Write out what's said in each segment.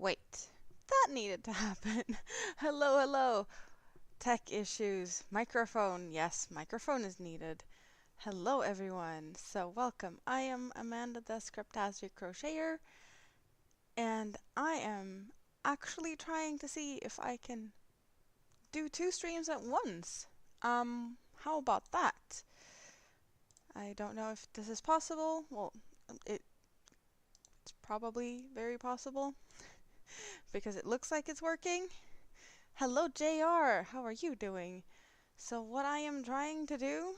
Wait, that needed to happen. Hello, hello. Tech issues. Microphone. Yes, microphone is needed. Hello, everyone. So, welcome. I am Amanda, the Scriptastic Crocheter, and I am actually trying to see if I can do two streams at once. How about that? I don't know if this is possible. Well, it's probably very possible because it looks like it's working. Hello, JR. How are you doing? So what I am trying to do,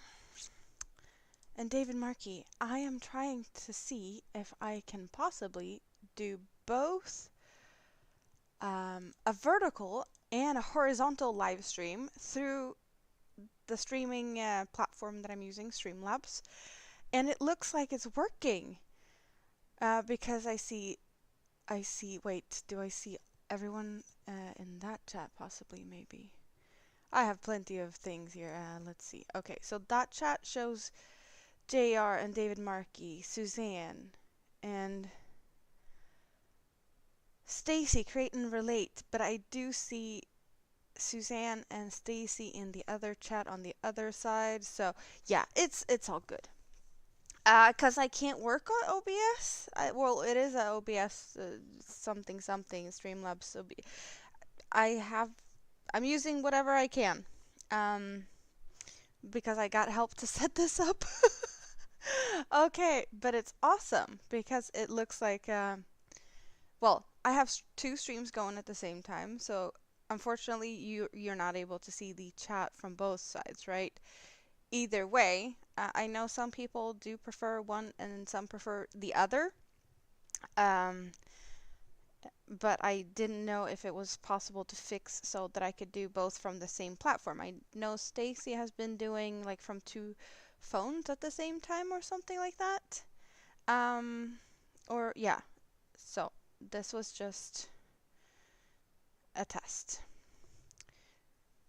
and David Markey, I am trying to see if I can possibly do both a vertical and a horizontal live stream through the streaming platform that I'm using, Streamlabs, and it looks like it's working because wait, do I see everyone in that chat possibly, maybe? I have plenty of things here. Let's see. Okay, so that chat shows JR and David Markey, Suzanne, and Stacy, create and relate, but I do see Suzanne and Stacy in the other chat on the other side. So yeah, it's all good. Cause I can't work on OBS. Well, it is a OBS something Streamlabs. I have I'm using whatever I can. Um, because I got help to set this up. Okay, but it's awesome because it looks like, well, I have two streams going at the same time, so unfortunately you're not able to see the chat from both sides, right? Either way, I know some people do prefer one and some prefer the other, um, but I didn't know if it was possible to fix so that I could do both from the same platform. I know Stacy has been doing like from two phones at the same time or something like that. Um, or yeah, so this was just a test.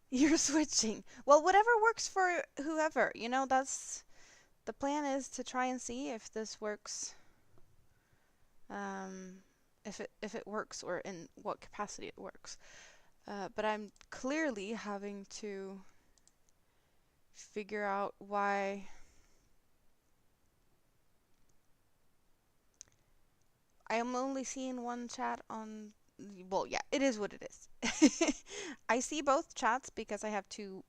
You're switching. Well, whatever works for whoever, that's the plan, is to try and see if this works, um, if it works or in what capacity it works. But I'm clearly having to figure out why I am only seeing one chat on. Well, yeah, it is what it is. I see both chats because I have two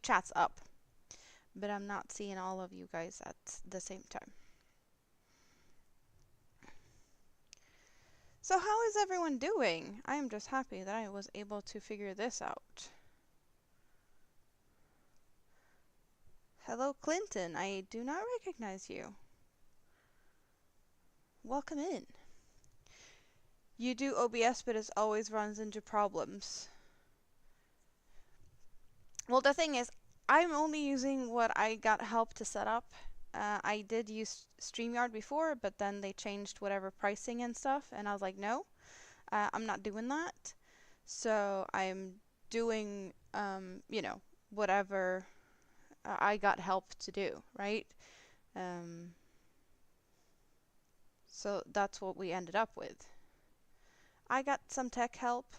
chats up, but I'm not seeing all of you guys at the same time. So how is everyone doing? I am just happy that I was able to figure this out. Hello, Clinton. I do not recognize you. Welcome in. You do OBS, but it always runs into problems. Well, the thing is, I'm only using what I got help to set up. I did use StreamYard before, but then they changed whatever pricing and stuff, and I was like, no, I'm not doing that. So I'm doing, whatever I got help to do, right? So that's what we ended up with. I got some tech help,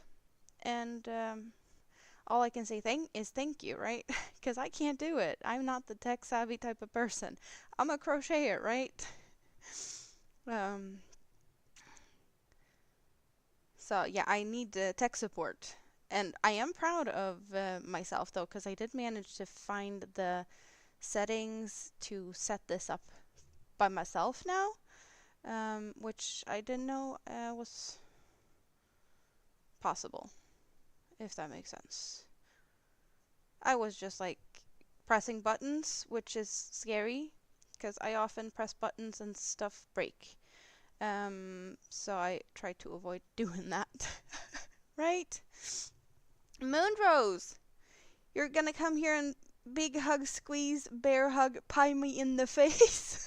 and all I can say is thank you, right? Because I can't do it. I'm not the tech savvy type of person. I'm a crocheter, right? So yeah, I need tech support. And I am proud of myself though, because I did manage to find the settings to set this up by myself now, which I didn't know was possible, if that makes sense. I was just like pressing buttons, which is scary because I often press buttons and stuff break. So I try to avoid doing that. Right? Moonrose, you're gonna come here and big hug, squeeze, bear hug, pie me in the face?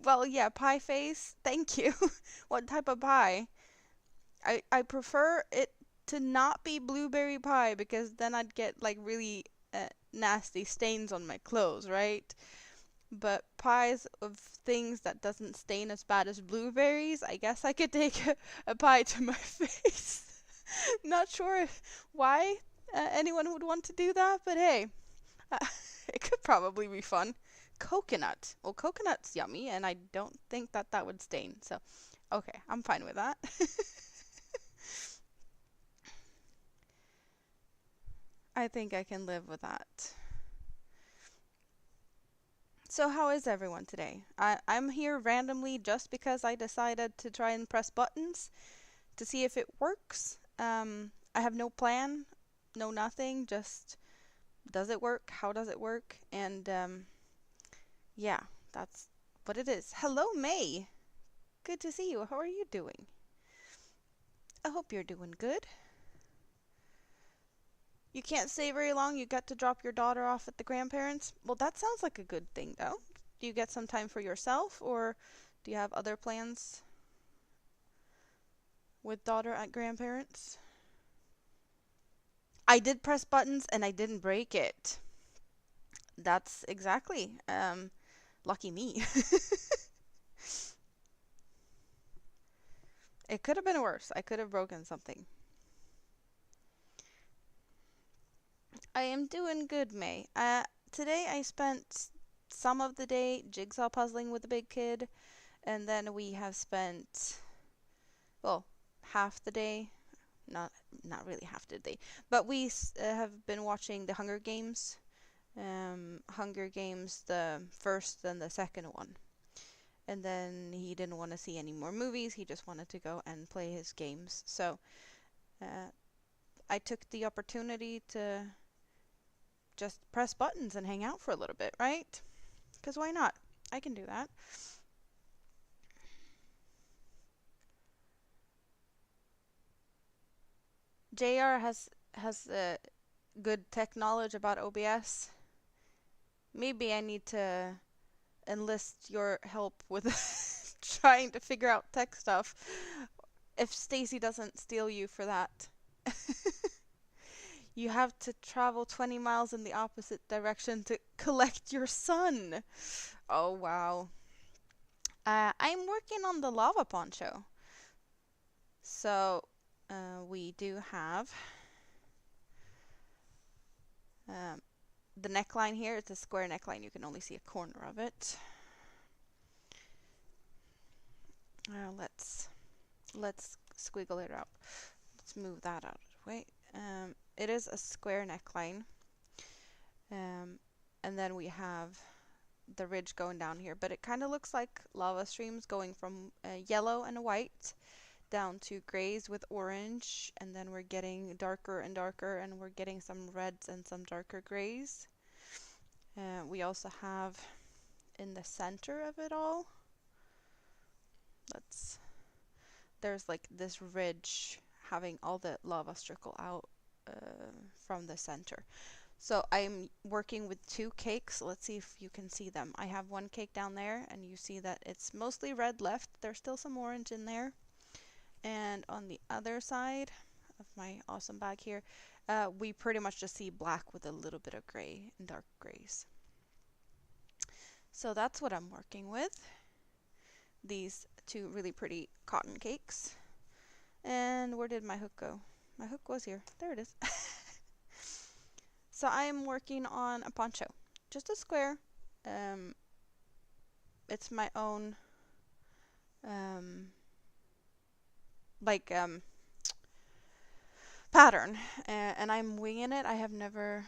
Well, yeah, pie face. Thank you. What type of pie? I prefer it to not be blueberry pie because then I'd get like really nasty stains on my clothes, right? but pies of things that doesn't stain as bad as blueberries, I guess I could take a pie to my face. Not sure why anyone would want to do that, but hey, uh, it could probably be fun. Coconut. Well, coconut's yummy, and I don't think that that would stain. So, okay, I'm fine with that. I think I can live with that. So, how is everyone today? I'm here randomly just because I decided to try and press buttons to see if it works. I have no plan, no nothing, just does it work? How does it work? And yeah, that's what it is. Hello, May. Good to see you. How are you doing? I hope you're doing good. You can't stay very long. You got to drop your daughter off at the grandparents'. Well, that sounds like a good thing, though. Do you get some time for yourself, or do you have other plans with daughter at grandparents'? I did press buttons and I didn't break it. That's exactly. Lucky me. It could have been worse. I could have broken something. I am doing good, May. Today I spent some of the day jigsaw puzzling with the big kid, and then we have spent, well, half the day, not not really half the day, but we have been watching the Hunger Games. Hunger Games, the first and the second one. And then he didn't want to see any more movies. He just wanted to go and play his games. So uh, I took the opportunity to just press buttons and hang out for a little bit, right? Because why not? I can do that. JR has good tech knowledge about OBS. Maybe I need to enlist your help with trying to figure out tech stuff if Stacy doesn't steal you for that. You have to travel 20 miles in the opposite direction to collect your son. Oh, wow. I'm working on the lava poncho. So, we do have um, the neckline here. It's a square neckline. You can only see a corner of it. Let's squiggle it out. Let's move that out of the way. It is a square neckline. And then we have the ridge going down here, but it kind of looks like lava streams going from yellow and white down to grays with orange, and then we're getting darker and darker, and we're getting some reds and some darker grays. We also have in the center of it all, there's like this ridge having all the lava trickle out from the center. So I'm working with two cakes. Let's see if you can see them. I have one cake down there, and you see that it's mostly red left. There's still some orange in there. And on the other side of my awesome bag here, we pretty much just see black with a little bit of gray and dark grays. So that's what I'm working with. These two really pretty cotton cakes. And where did my hook go? My hook was here. There it is. So I'm working on a poncho. Just a square. It's my own like pattern, and I'm winging it. I have never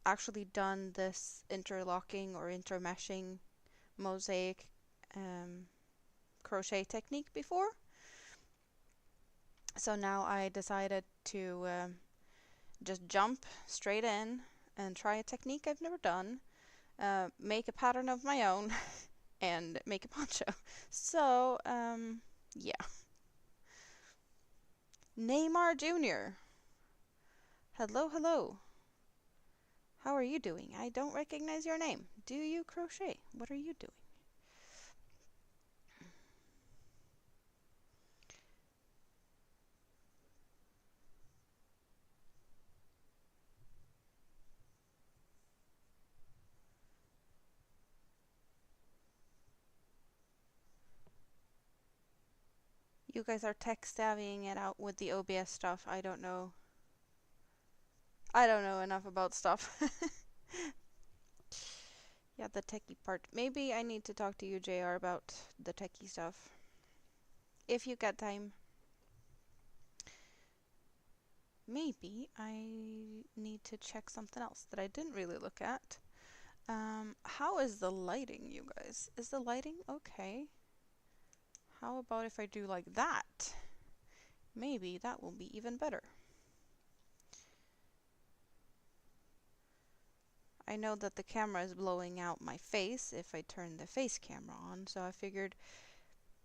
actually done this interlocking or intermeshing mosaic crochet technique before. So now I decided to just jump straight in and try a technique I've never done, make a pattern of my own, and make a poncho. So, yeah. Neymar Jr. Hello, hello. How are you doing? I don't recognize your name. Do you crochet? What are you doing? You guys are tech savvying it out with the OBS stuff. I don't know. I don't know enough about stuff. Yeah, the techie part. Maybe I need to talk to you, JR, about the techie stuff. If you get time. Maybe I need to check something else that I didn't really look at. How is the lighting, you guys? Is the lighting okay? How about if I do like that? Maybe that will be even better. I know that the camera is blowing out my face if I turn the face camera on, so I figured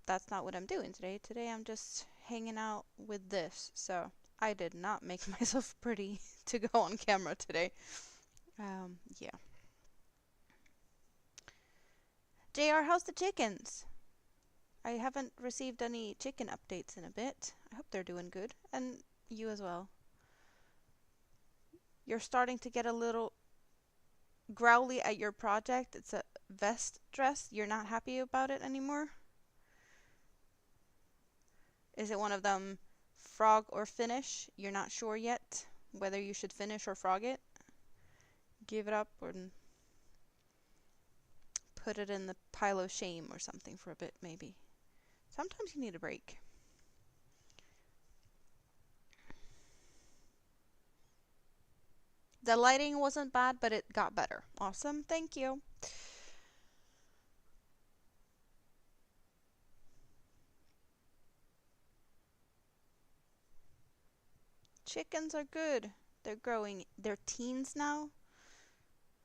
that's not what I'm doing today. Today I'm just hanging out with this, so I did not make myself pretty to go on camera today. Yeah. JR, how's the chickens? I haven't received any chicken updates in a bit. I hope they're doing good. And you as well. You're starting to get a little growly at your project. It's a vest dress. You're not happy about it anymore? Is it one of them frog or finish? You're not sure yet whether you should finish or frog it? Give it up or put it in the pile of shame or something for a bit, maybe. Sometimes you need a break. The lighting wasn't bad, but it got better. Awesome, thank you. Chickens are good. They're growing. They're teens now.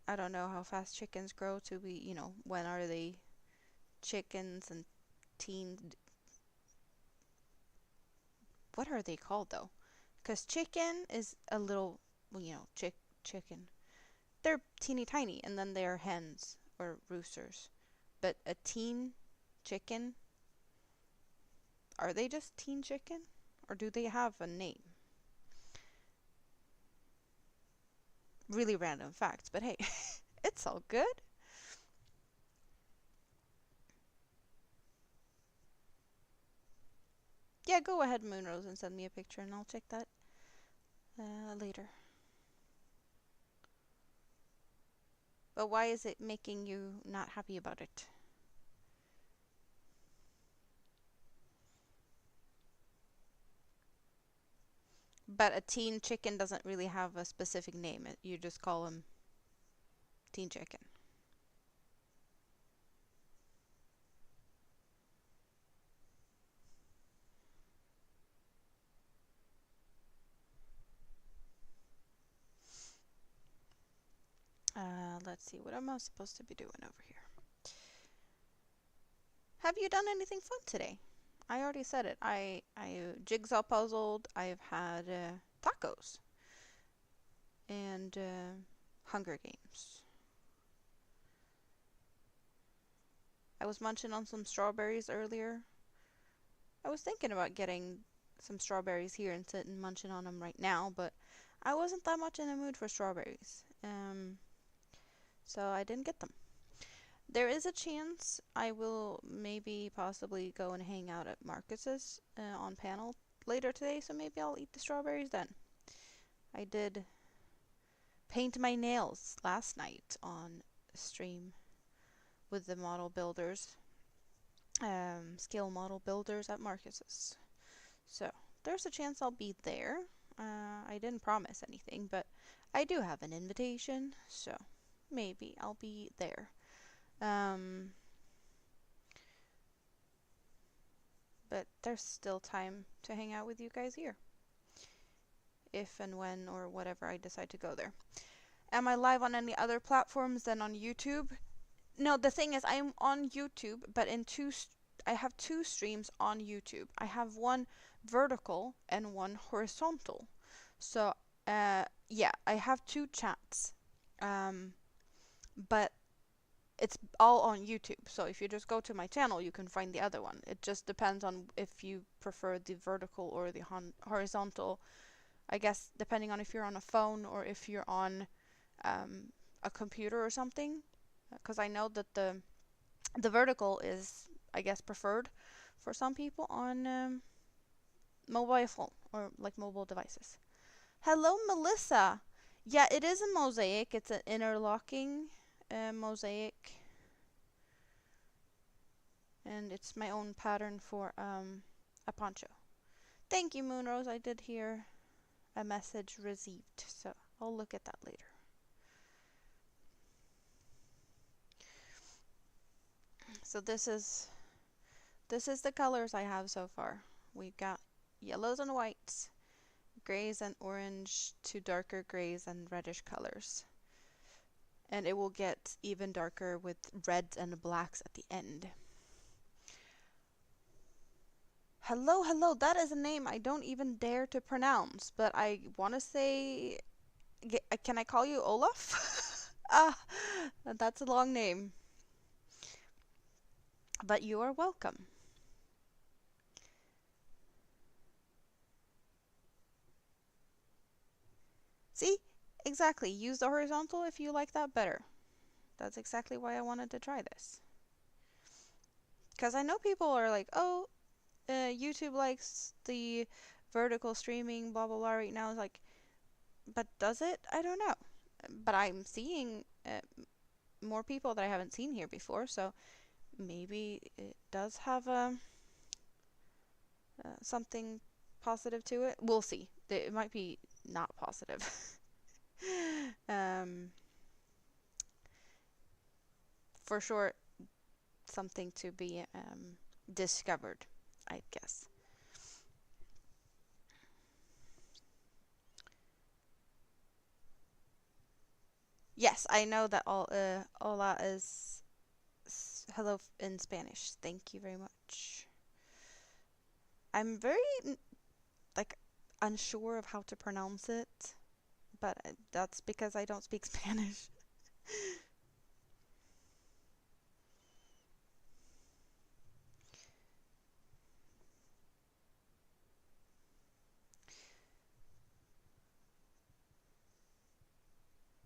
I don't know how fast chickens grow to be, when are they chickens and teens? What are they called though? Because chicken is a little, chicken. They're teeny tiny, and then they're hens or roosters. But a teen chicken, are they just teen chicken? Or do they have a name? Really random facts, but hey, it's all good. Yeah, go ahead, Moonrose, and send me a picture, and I'll check that later. But why is it making you not happy about it? But a teen chicken doesn't really have a specific name. You just call them teen chicken. Let's see, what am I supposed to be doing over here? Have you done anything fun today? I already said it. I jigsaw puzzled. I've had tacos and Hunger Games. I was munching on some strawberries earlier. I was thinking about getting some strawberries here and sitting munching on them right now, but I wasn't that much in the mood for strawberries. So I didn't get them. There is a chance I will maybe possibly go and hang out at Marcus's on panel later today, so maybe I'll eat the strawberries then. I did paint my nails last night on stream with the model builders, scale model builders at Marcus's. So there's a chance I'll be there. I didn't promise anything, but I do have an invitation, so maybe I'll be there. But there's still time to hang out with you guys here. If and when or whatever I decide to go there. Am I live on any other platforms than on YouTube? No, the thing is I'm on YouTube, but I have two streams on YouTube. I have one vertical and one horizontal. So, yeah, I have two chats. But it's all on YouTube. So if you just go to my channel, you can find the other one. It just depends on if you prefer the vertical or the horizontal. I guess depending on if you're on a phone or if you're on a computer or something. Because I know that the vertical is, I guess, preferred for some people on mobile phone or like mobile devices. Hello, Melissa. Yeah, it is a mosaic. It's an interlocking mosaic, and it's my own pattern for a poncho. Thank you, Moonrose. I did hear a message received, so I'll look at that later. So this is the colors I have so far. We've got yellows and whites, grays and orange to darker grays and reddish colors. And it will get even darker with reds and blacks at the end. Hello, hello. That is a name I don't even dare to pronounce, but I want to say, can I call you Olaf? Ah, that's a long name. But you are welcome. See? Exactly. Use the horizontal if you like that better. That's exactly why I wanted to try this. Because I know people are like, oh, YouTube likes the vertical streaming, blah, blah, blah, right now. It's like, but does it? I don't know. But I'm seeing more people that I haven't seen here before, so maybe it does have something positive to it. We'll see. It might be not positive. um, for sure, something to be discovered, I guess. Yes, I know that hola is hello in Spanish. Thank you very much. I'm very like unsure of how to pronounce it, but that's because I don't speak Spanish.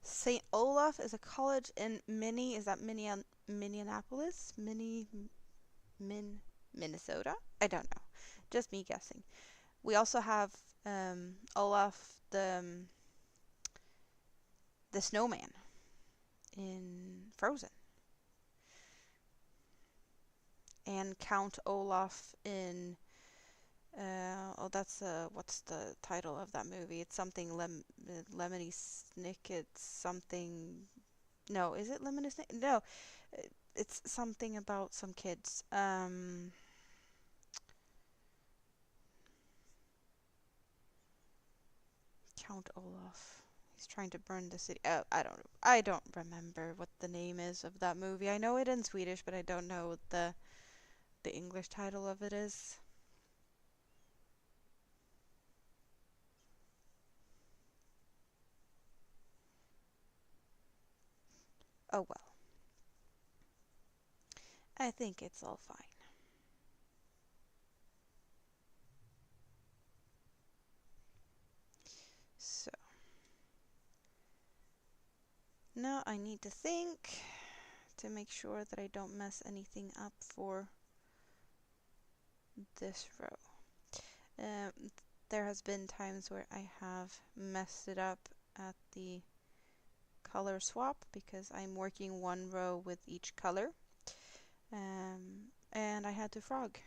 St. Olaf is a college in is that Minneapolis? Minnesota? I don't know. Just me guessing. We also have Olaf the snowman in Frozen, and Count Olaf in that's what's the title of that movie? It's something Lemony Snicket something. No, is it Lemony Snicket? No, it's something about some kids. Count Olaf. He's trying to burn the city. Oh, I don't remember what the name is of that movie. I know it in Swedish, but I don't know what the English title of it is. Oh well. I think it's all fine. So now I need to think to make sure that I don't mess anything up for this row. Um, there has been times where I have messed it up at the color swap because I'm working one row with each color, and I had to frog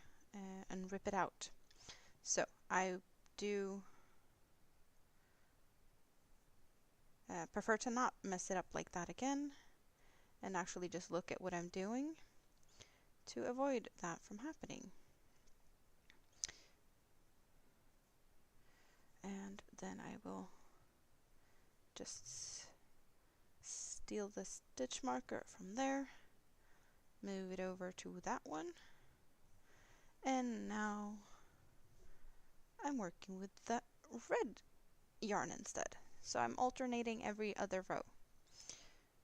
and rip it out. So I do prefer to not mess it up like that again and actually just look at what I'm doing to avoid that from happening. And then I will just steal the stitch marker from there, move it over to that one, and now I'm working with the red yarn instead. So I'm alternating every other row.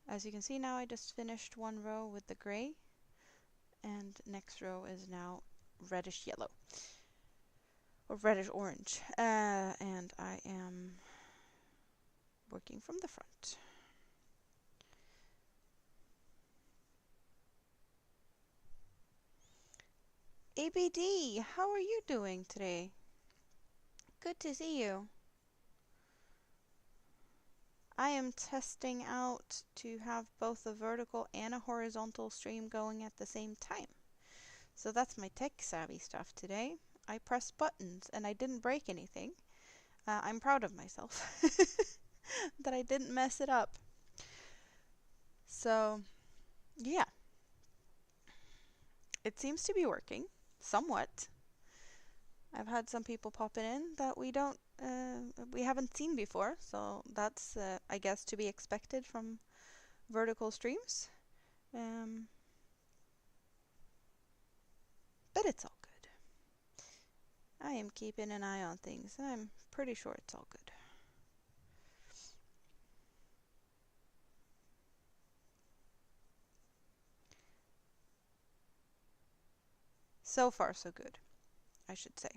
As you can see now, I just finished one row with the gray, and next row is now reddish yellow or reddish orange, and I am working from the front. ABD, how are you doing today? Good to see you. I am testing out to have both a vertical and a horizontal stream going at the same time. So that's my tech savvy stuff today. I pressed buttons and I didn't break anything. I'm proud of myself that I didn't mess it up. So, yeah, it seems to be working somewhat. I've had some people popping in that we haven't seen before, so that's I guess to be expected from vertical streams. Um, but it's all good. I am keeping an eye on things, and I'm pretty sure it's all good. So far, so good, I should say.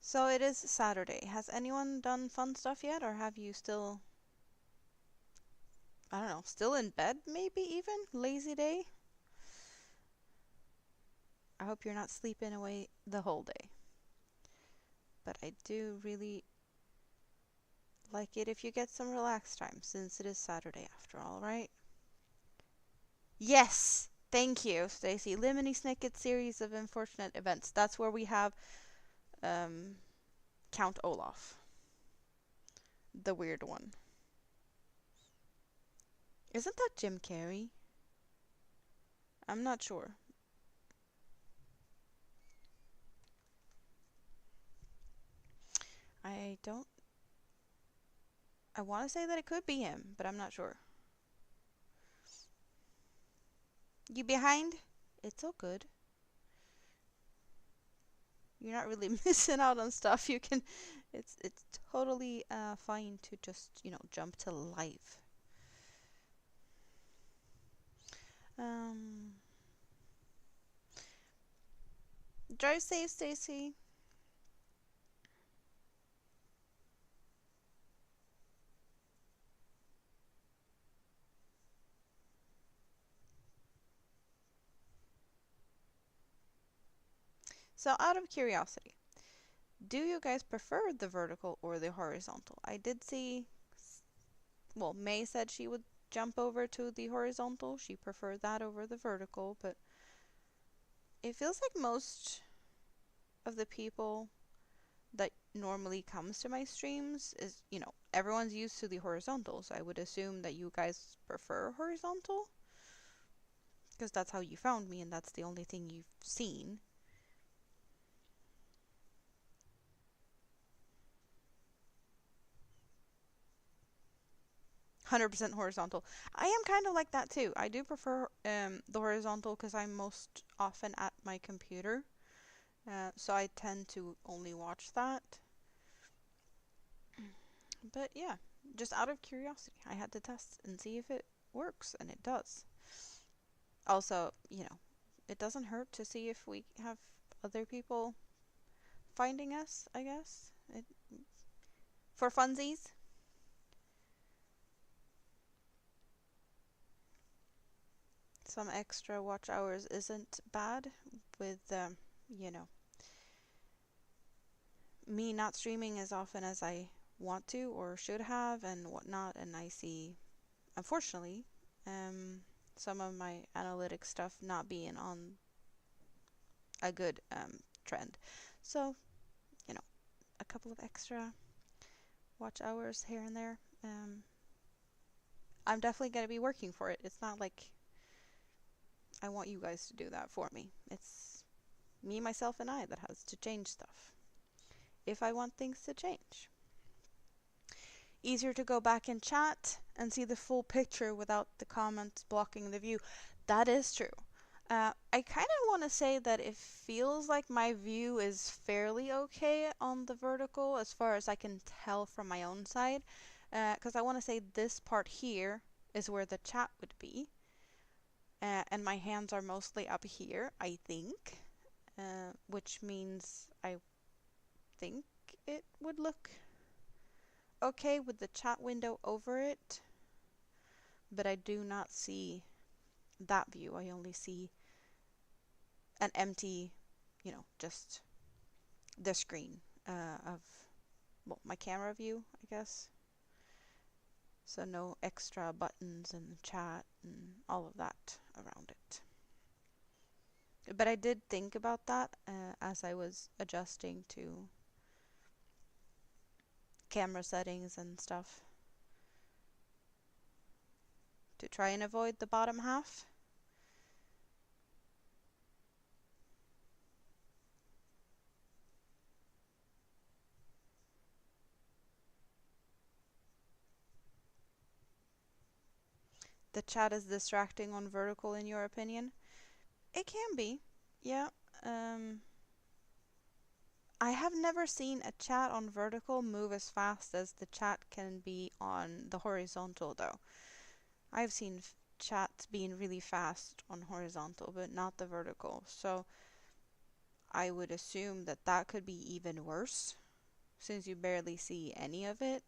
So it is Saturday. Has anyone done fun stuff yet, or have you still, I don't know, still in bed maybe even? Lazy day? I hope you're not sleeping away the whole day. But I do really like it if you get some relaxed time, since it is Saturday after all, right? Yes! Thank you, Stacy. Lemony Snicket series of unfortunate events. That's where we have um, Count Olaf. The weird one. Isn't that Jim Carrey? I'm not sure. I don't... I want to say that it could be him, but I'm not sure. You behind? It's all good. You're not really missing out on stuff. You can... It's totally fine to just, jump to live. Um... Drive safe, Stacy. So out of curiosity, do you guys prefer the vertical or the horizontal? I did see, well, May said she would jump over to the horizontal. She preferred that over the vertical, but it feels like most of the people that normally comes to my streams is, everyone's used to the horizontal, so I would assume that you guys prefer horizontal because that's how you found me and that's the only thing you've seen. 100% horizontal. I am kind of like that too. I do prefer the horizontal because I'm most often at my computer. So I tend to only watch that. But yeah, just out of curiosity, I had to test and see if it works, and it does. Also, it doesn't hurt to see if we have other people finding us, I guess. For funsies. Some extra watch hours isn't bad with, me not streaming as often as I want to or should have and whatnot. And I see, unfortunately, some of my analytic stuff not being on a good trend. So, a couple of extra watch hours here and there. I'm definitely going to be working for it. It's not like I want you guys to do that for me. It's me, myself, and I that has to change stuff if I want things to change. Easier to go back and chat and see the full picture without the comments blocking the view. That is true. I kind of want to say that it feels like my view is fairly okay on the vertical as far as I can tell from my own side. Because I want to say this part here is where the chat would be. And my hands are mostly up here, I think. Which means I think it would look okay with the chat window over it. But I do not see that view. I only see an empty just the screen of, well, my camera view, I guess. So no extra buttons and chat and all of that around it. But I did think about that as I was adjusting to camera settings and stuff to try and avoid the bottom half. The chat is distracting on vertical, in your opinion? It can be, yeah. Um, I have never seen a chat on vertical move as fast as the chat can be on the horizontal, though. I've seen chats being really fast on horizontal, but not the vertical. So I would assume that that could be even worse, since you barely see any of it.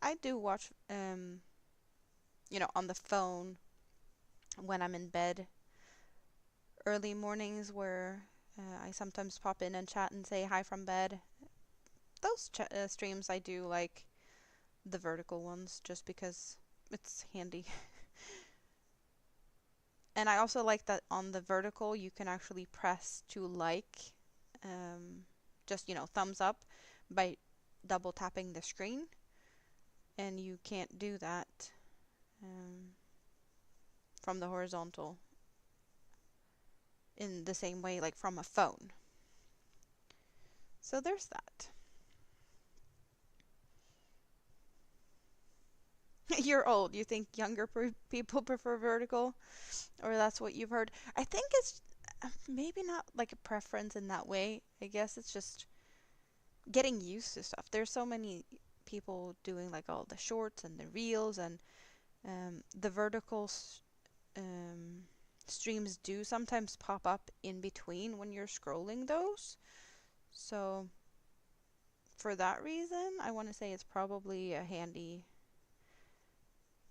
I do watch, on the phone when I'm in bed early mornings where I sometimes pop in and chat and say hi from bed. Those streams I do like the vertical ones just because it's handy. And I also like that on the vertical you can actually press to like, just, thumbs up by double tapping the screen. And you can't do that from the horizontal in the same way like from a phone. So there's that. You're old. You think younger people prefer vertical? Or that's what you've heard? I think it's maybe not like a preference in that way. I guess it's just getting used to stuff. There's so many people doing like all the shorts and the reels, and the vertical streams do sometimes pop up in between when you're scrolling those. So for that reason, I want to say it's probably a handy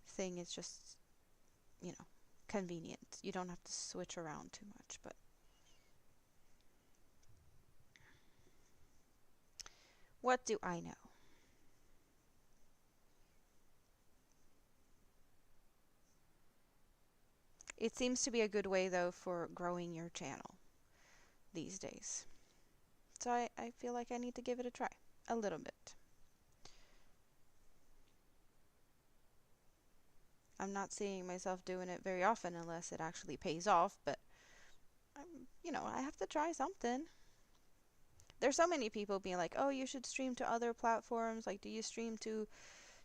thing. It's just, convenient. You don't have to switch around too much, but what do I know? It seems to be a good way, though, for growing your channel these days. So I feel like I need to give it a try. A little bit. I'm not seeing myself doing it very often unless it actually pays off, but, I have to try something. There's so many people being like, oh, you should stream to other platforms. Like, do you stream to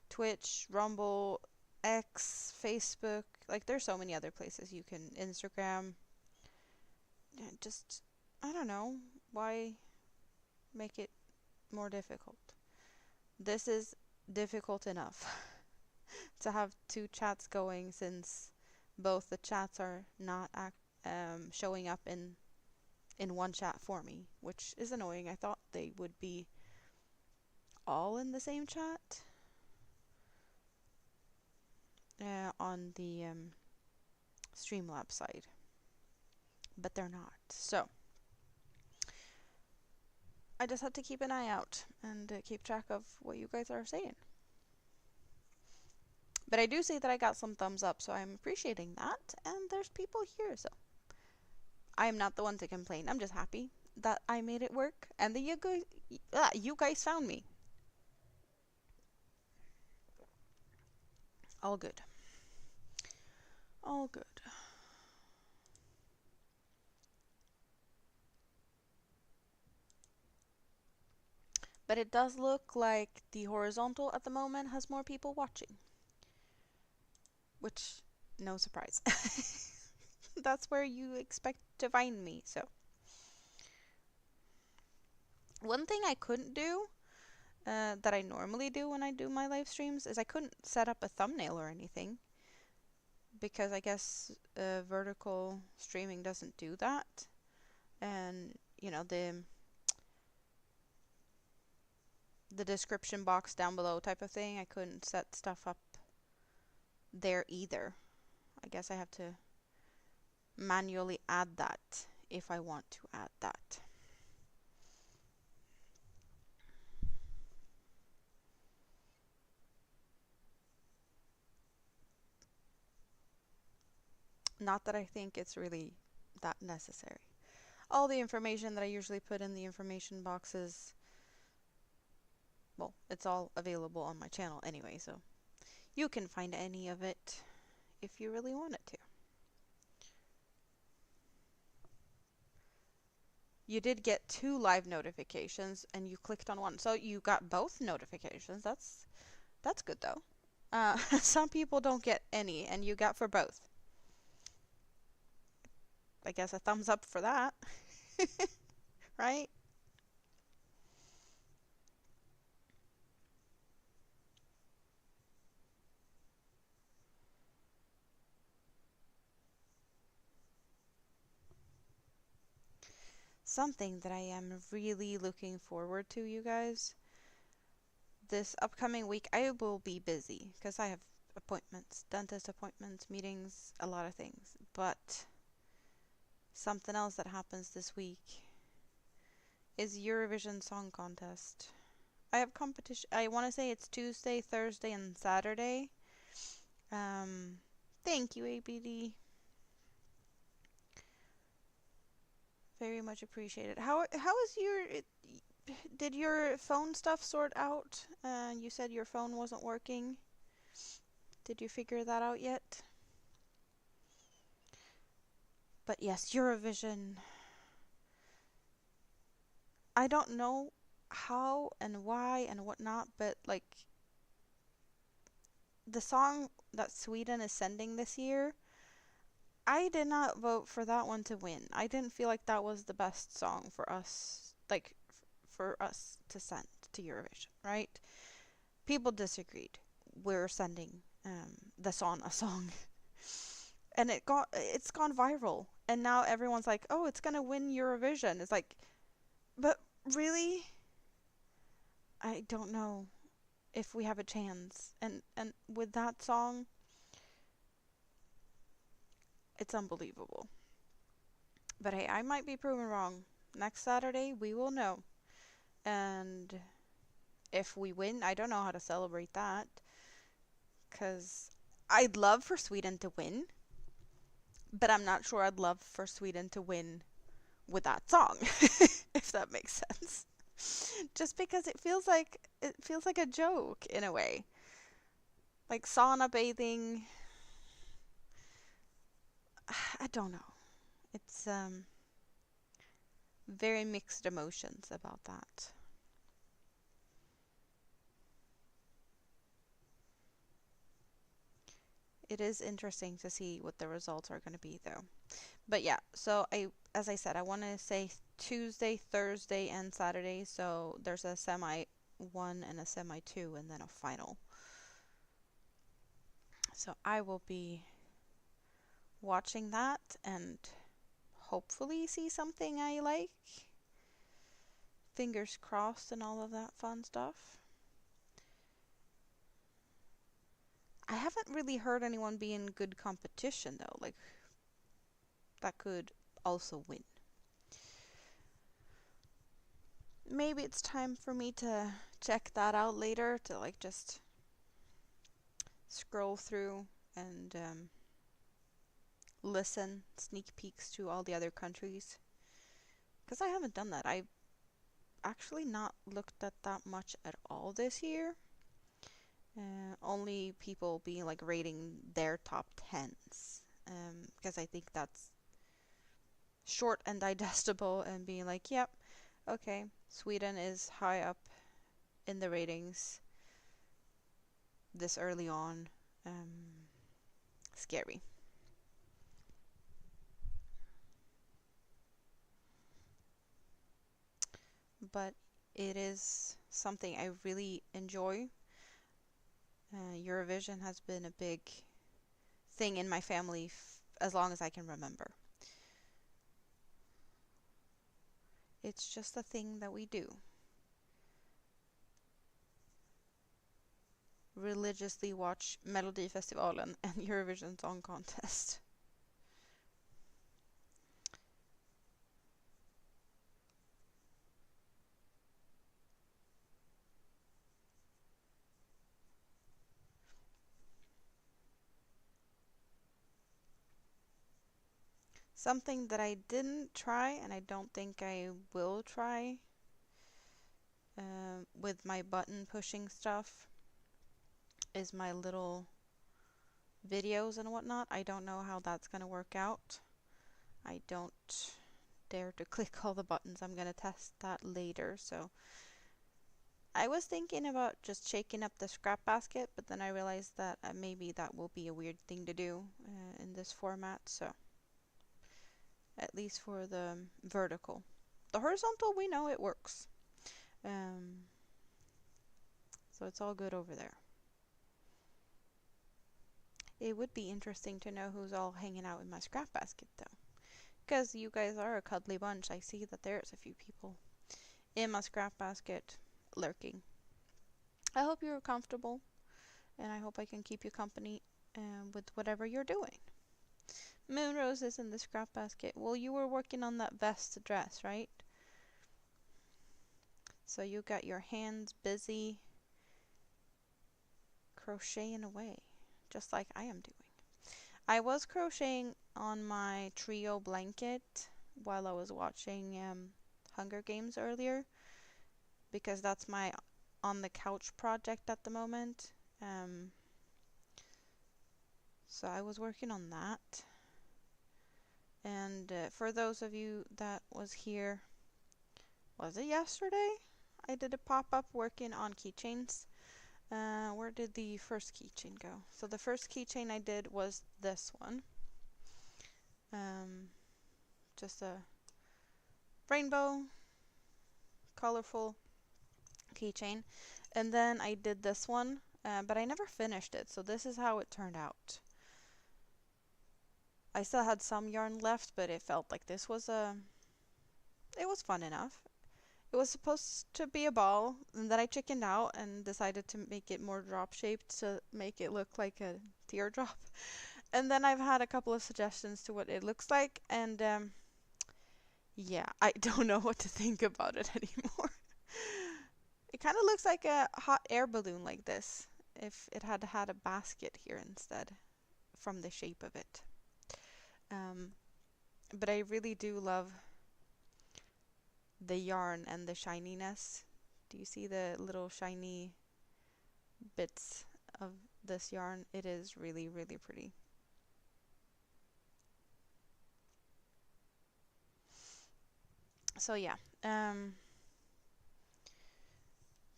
Twitch, Rumble, X, Facebook? Like, there's so many other places you can, Instagram. Just, I don't know. Why make it more difficult? This is difficult enough to have two chats going, since both the chats are not showing up in one chat for me, which is annoying. I thought they would be all in the same chat on the Streamlabs side, but they're not. So I just have to keep an eye out and keep track of what you guys are saying. But I do see that I got some thumbs up, so I'm appreciating that. And there's people here, so I am not the one to complain. I'm just happy that I made it work and that you guys found me. All good. All good. But it does look like the horizontal at the moment has more people watching. Which, no surprise. That's where you expect to find me, so. One thing I couldn't do, that I normally do when I do my live streams, is I couldn't set up a thumbnail or anything. Because I guess vertical streaming doesn't do that. And, the description box down below type of thing, I couldn't set stuff up there either. I guess I have to manually add that if I want to add that. Not that I think it's really that necessary. All the information that I usually put in the information boxes, well, it's all available on my channel anyway, so you can find any of it if you really wanted to. You did get 2 live notifications and you clicked on one, so you got both notifications. That's good though. Some people don't get any, and you got for both. I guess a thumbs up for that, right? Something that I am really looking forward to, you guys. This upcoming week, I will be busy because I have appointments, dentist appointments, meetings, a lot of things. But something else that happens this week is Eurovision Song Contest. I have competition. I want to say it's Tuesday, Thursday, and Saturday. Thank you, ABD. Very much appreciated. How is your? Did your phone stuff sort out? You said your phone wasn't working. Did you figure that out yet? But yes, Eurovision. I don't know how and why and whatnot, but like the song that Sweden is sending this year, I did not vote for that one to win. I didn't feel like that was the best song for us, like for us to send to Eurovision, right? People disagreed. We're sending the song a song, and it's gone viral, and now everyone's like, oh, it's gonna win Eurovision. It's like, but really, I don't know if we have a chance. And with that song, it's unbelievable. But hey, I might be proven wrong. Next Saturday, we will know. And if we win, I don't know how to celebrate that. Because I'd love for Sweden to win. But I'm not sure I'd love for Sweden to win with that song. If that makes sense. Just because it feels like a joke in a way. Like sauna bathing. I don't know. It's very mixed emotions about that. It is interesting to see what the results are going to be though. But yeah, so as I said, I want to say Tuesday, Thursday, and Saturday. So there's a semi 1 and a semi 2 and then a final. So I will be watching that and hopefully see something I like. Fingers crossed and all of that fun stuff. I haven't really heard anyone be in good competition though, like that could also win. Maybe it's time for me to check that out later, to like just scroll through and listen, sneak peeks to all the other countries. Because I haven't done that. I've actually not looked at that much at all this year. Only people being like rating their top tens. Because I think that's short and digestible, and being like, yep, okay, Sweden is high up in the ratings this early on. Scary. But it is something I really enjoy. Eurovision has been a big thing in my family as long as I can remember. It's just a thing that we do. religiously watch Melodifestivalen and Eurovision Song Contest. Something that I didn't try and I don't think I will try with my button pushing stuff is my little videos and whatnot. I don't know how that's going to work out. I don't dare to click all the buttons. I'm going to test that later. So I was thinking about just shaking up the scrap basket, but then I realized that maybe that will be a weird thing to do in this format. So at least for the vertical. The horizontal, we know it works. So it's all good over there. It would be interesting to know who's all hanging out in my scrap basket though. Because you guys are a cuddly bunch. I see that there's a few people in my scrap basket lurking. I hope you're comfortable and I hope I can keep you company with whatever you're doing. Moonrose is in the scrap basket. Well, you were working on that vest dress, right? So you got your hands busy crocheting away, just like I am doing. I was crocheting on my trio blanket while I was watching Hunger Games earlier, because that's my on the couch project at the moment. So I was working on that. And for those of you that was here, was it yesterday? I did a pop-up working on keychains. Where did the first keychain go? So the first keychain I did was this one. Just a rainbow, colorful keychain. And then I did this one, but I never finished it. So this is how it turned out. I still had some yarn left, but it felt like this was it was fun enough. It was supposed to be a ball, and then I chickened out and decided to make it more drop shaped to make it look like a teardrop. And then I've had a couple of suggestions to what it looks like, and yeah, I don't know what to think about it anymore. It kind of looks like a hot air balloon like this, if it had had a basket here instead, from the shape of it. But I really do love the yarn and the shininess. Do you see the little shiny bits of this yarn? It is really, really pretty. So yeah,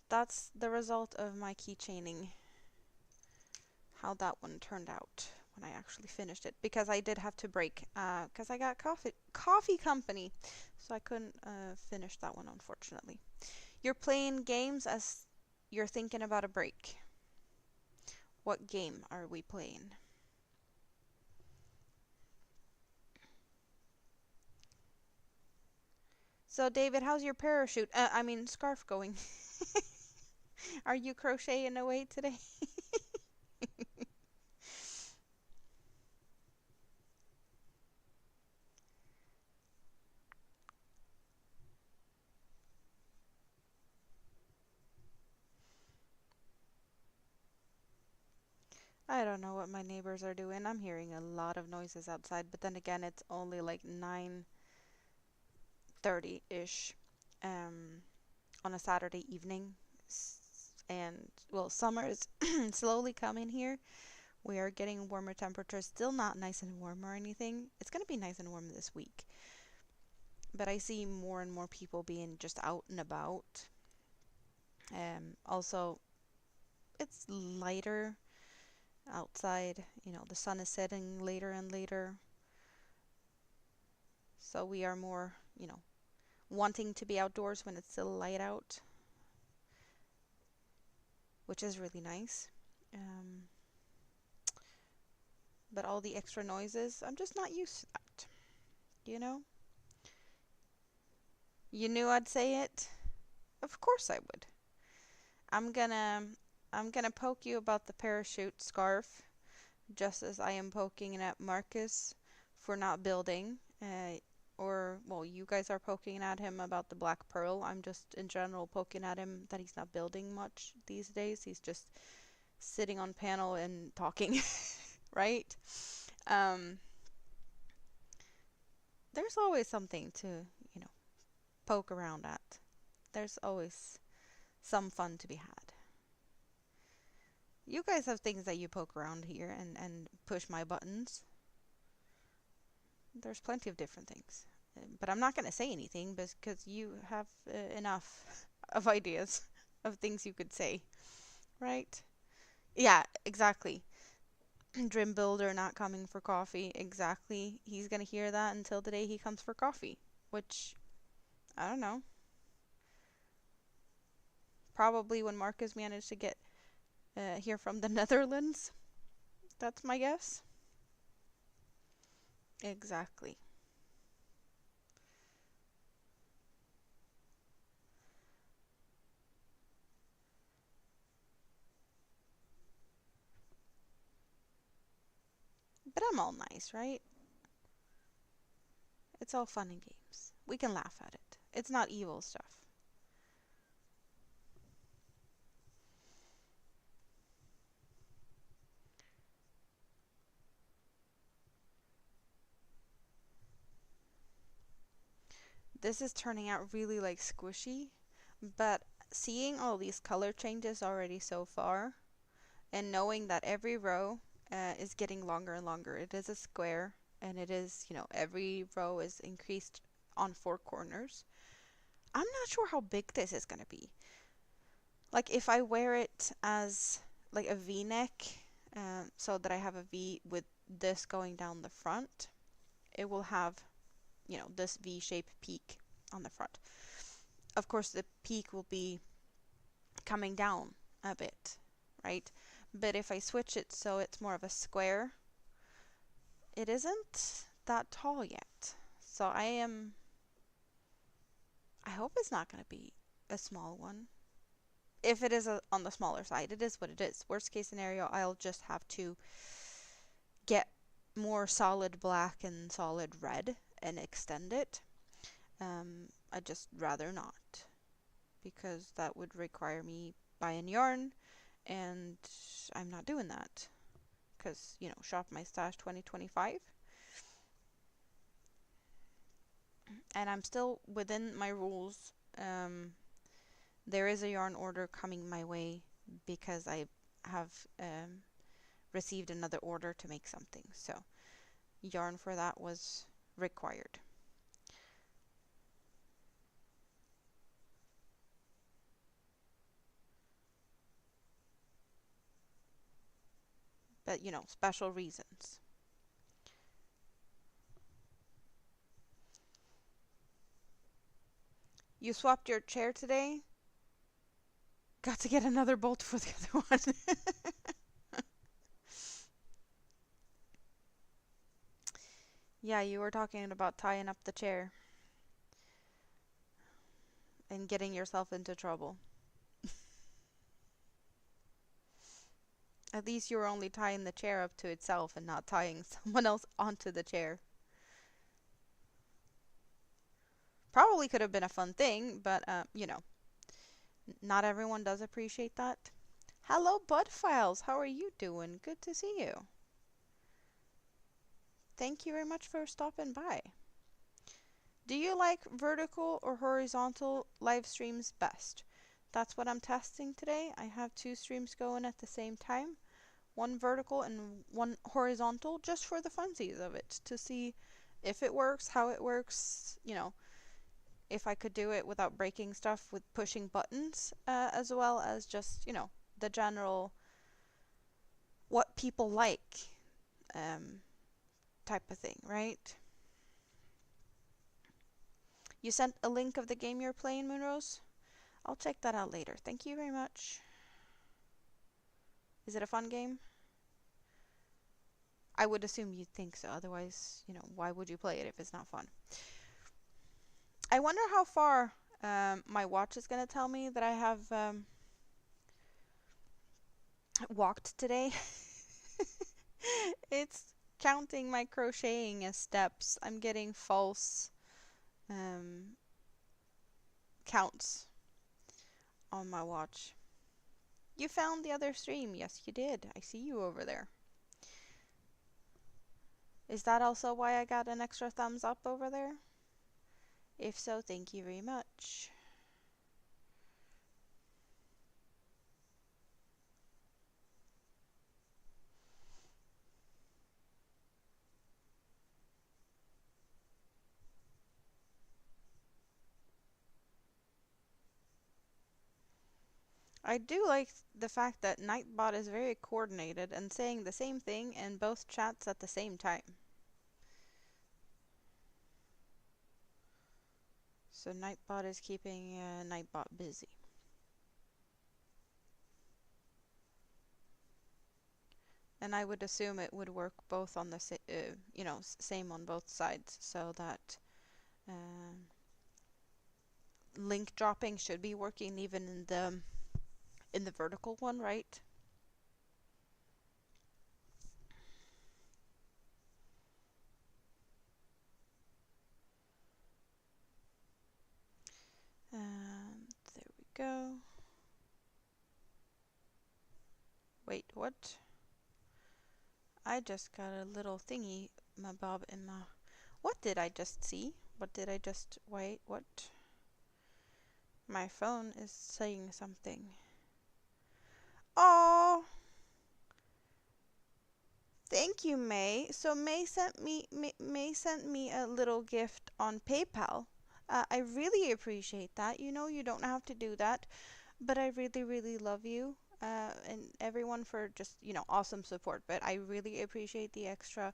that's the result of my keychaining, how that one turned out when I actually finished it, because I did have to break because I got coffee company, so I couldn't finish that one, unfortunately. You're playing games as you're thinking about a break. What game are we playing? So David, how's your parachute scarf going? Are you crocheting away today? I don't know what my neighbors are doing. I'm hearing a lot of noises outside, but then again, it's only like 9:30-ish on a Saturday evening. And well, summer is slowly coming here. We are getting warmer temperatures. Still not nice and warm or anything. It's going to be nice and warm this week. But I see more and more people being just out and about. Also, it's lighter outside. You know, the sun is setting later and later. So we are more, wanting to be outdoors when it's still light out, which is really nice. But all the extra noises, I'm just not used to that, you know? You knew I'd say it? Of course I would. I'm gonna I'm gonna poke you about the parachute scarf, just as I am poking at Marcus for not building. Or, well, you guys are poking at him about the black pearl. I'm just in general poking at him that he's not building much these days. He's just sitting on panel and talking, right? Um, there's always something to, you know, poke around at. There's always some fun to be had. You guys have things that you poke around here and push my buttons. There's plenty of different things. But I'm not going to say anything because you have enough of ideas of things you could say, right? Yeah, exactly. Dream Builder not coming for coffee. Exactly. He's going to hear that until the day he comes for coffee, which, I don't know. Probably when Marcus managed to get here from the Netherlands. That's my guess. Exactly. But I'm all nice, right? It's all fun and games. We can laugh at it. It's not evil stuff. This is turning out really like squishy, but seeing all these color changes already so far, and knowing that every row is getting longer and longer. It is a square, and it is, every row is increased on 4 corners. I'm not sure how big this is going to be. Like if I wear it as like a V-neck, so that I have a V with this going down the front, it will have, this V-shaped peak on the front. Of course, the peak will be coming down a bit, right? But if I switch it so it's more of a square, it isn't that tall yet. So I hope it's not going to be a small one. If it is on the smaller side, it is what it is. Worst case scenario, I'll just have to get more solid black and solid red and extend it. I'd just rather not, because that would require me buying yarn, and I'm not doing that. Because, Shop My Stash 2025. And I'm still within my rules. There is a yarn order coming my way because I have received another order to make something. So yarn for that was required. But, special reasons. You swapped your chair today? Got to get another bolt for the other one. Yeah, you were talking about tying up the chair and getting yourself into trouble. At least you were only tying the chair up to itself and not tying someone else onto the chair. Probably could have been a fun thing, but, not everyone does appreciate that. Hello, Bud Files. How are you doing? Good to see you. Thank you very much for stopping by. Do you like vertical or horizontal live streams best? That's what I'm testing today. I have 2 streams going at the same time. One vertical and one horizontal, just for the funsies of it, to see if it works, how it works, if I could do it without breaking stuff with pushing buttons, as well as just, the general what people like type of thing, right? You sent a link of the game you're playing, Moonrose? I'll check that out later. Thank you very much. Is it a fun game? I would assume you'd think so. Otherwise, why would you play it if it's not fun? I wonder how far my watch is going to tell me that I have walked today. It's counting my crocheting as steps. I'm getting false um, counts on my watch. You found the other stream. Yes, you did. I see you over there. Is that also why I got an extra thumbs up over there? If so, thank you very much. I do like the fact that Nightbot is very coordinated and saying the same thing in both chats at the same time. So Nightbot is keeping Nightbot busy. And I would assume it would work both on the same on both sides, so that link dropping should be working even in the vertical one, right? There we go. Wait, what? I just got a little thingy, my bob in my... What did I just see? What did I just... Wait, what? My phone is saying something. Oh! Thank you, May. So May sent me a little gift on PayPal. I really appreciate that. You know you don't have to do that, but I really, really love you. And everyone for just, awesome support. But I really appreciate the extra.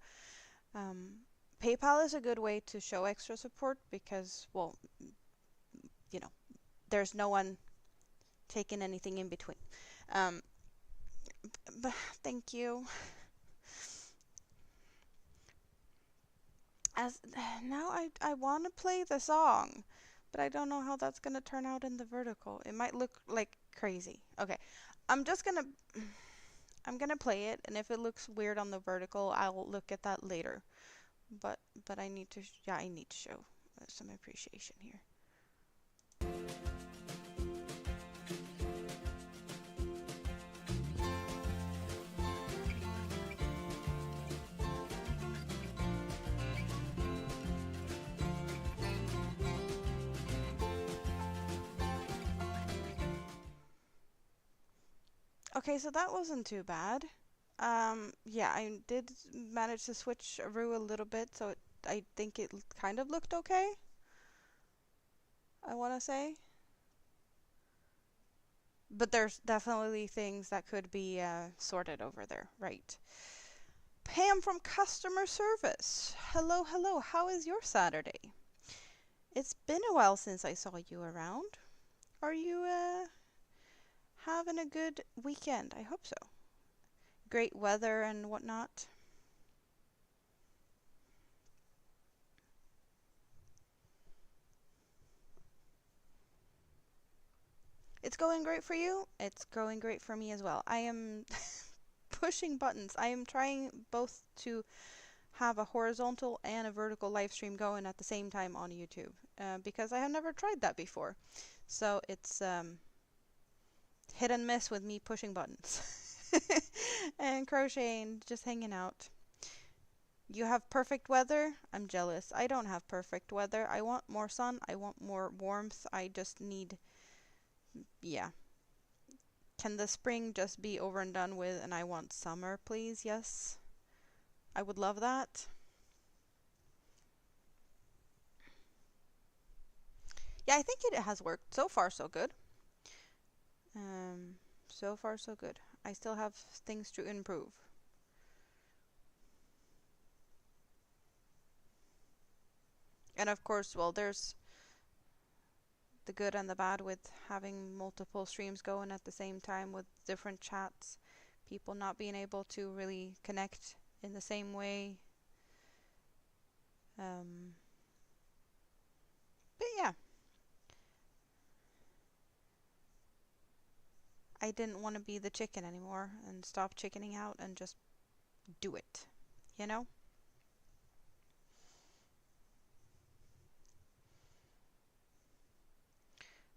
PayPal is a good way to show extra support because, well, there's no one taking anything in between. But thank you. As now I want to play the song, but I don't know how that's going to turn out in the vertical. It might look like crazy. Okay. I'm just going to I'm going to play it, and if it looks weird on the vertical, I'll look at that later. But I need to I need to show some appreciation here. Okay, so that wasn't too bad. Yeah, I did manage to switch Aru a little bit, so I think it kind of looked okay. I want to say. But there's definitely things that could be sorted over there, right? Pam from customer service. Hello, hello. How is your Saturday? It's been a while since I saw you around. Are you having a good weekend? I hope so. Great weather and whatnot. It's going great for you. It's going great for me as well. I am pushing buttons. I am trying both to have a horizontal and a vertical live stream going at the same time on YouTube because I have never tried that before. So it's hit and miss with me pushing buttons and crocheting, just hanging out. You have perfect weather? I'm jealous. I don't have perfect weather. I want more sun. I want more warmth. I just need, yeah. Can the spring just be over and done with and I want summer, please? Yes. I would love that. Yeah, I think it has worked. So far, so good. So far, so good. I still have things to improve. And of course, well, there's the good and the bad with having multiple streams going at the same time with different chats. People not being able to really connect in the same way. But yeah. I didn't want to be the chicken anymore and stop chickening out and just do it, you know?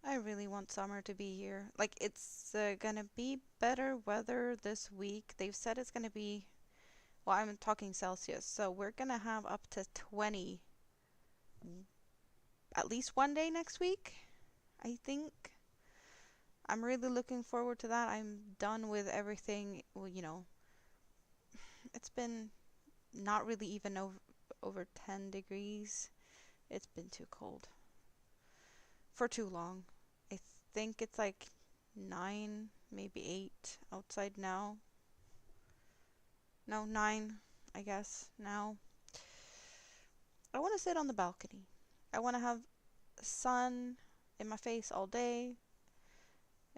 I really want summer to be here. Like, it's gonna be better weather this week. They've said it's gonna be, well, I'm talking Celsius, so we're gonna have up to 20 at least one day next week, I think. I'm really looking forward to that. I'm done with everything. Well, it's been not really even over 10 degrees. It's been too cold for too long. I think it's like 9, maybe 8 outside now. No, 9, I guess, now. I want to sit on the balcony. I want to have sun in my face all day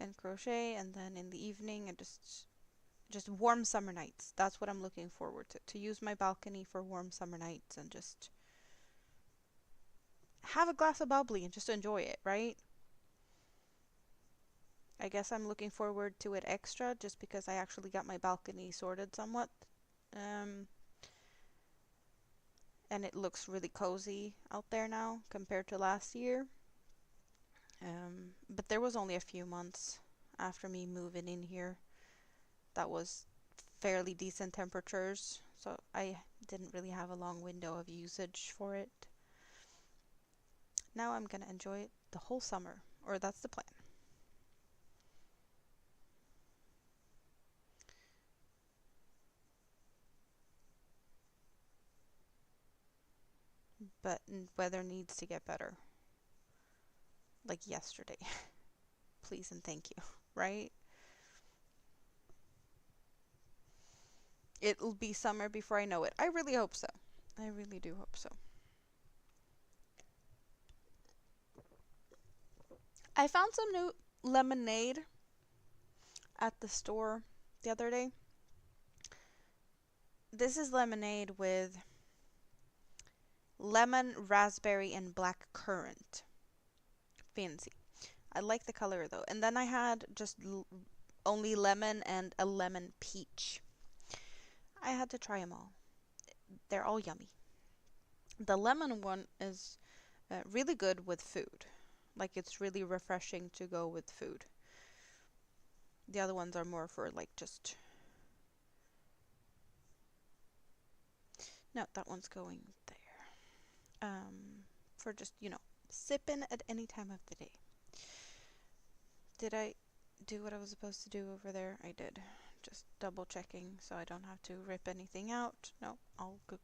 and crochet, and then in the evening and just warm summer nights. That's what I'm looking forward to use my balcony for warm summer nights and just have a glass of bubbly and just enjoy it, right? I guess I'm looking forward to it extra just because I actually got my balcony sorted somewhat. Um, and it looks really cozy out there now compared to last year. But there was only a few months after me moving in here that was fairly decent temperatures, so I didn't really have a long window of usage for it. Now I'm gonna enjoy it the whole summer, or that's the plan. But weather needs to get better, like yesterday. Please and thank you, right? It'll be summer before I know it. I really hope so. I really do hope so. I found some new lemonade at the store the other day. This is lemonade with lemon, raspberry, and black currant. Fancy. I like the color though. And then I had just only lemon and a lemon peach. I had to try them all. They're all yummy. The lemon one is really good with food. Like, it's really refreshing to go with food. The other ones are more for like just. No, that one's going there. For just, sipping at any time of the day. Did I do what I was supposed to do over there? I did. Just double checking so I don't have to rip anything out. No, all good.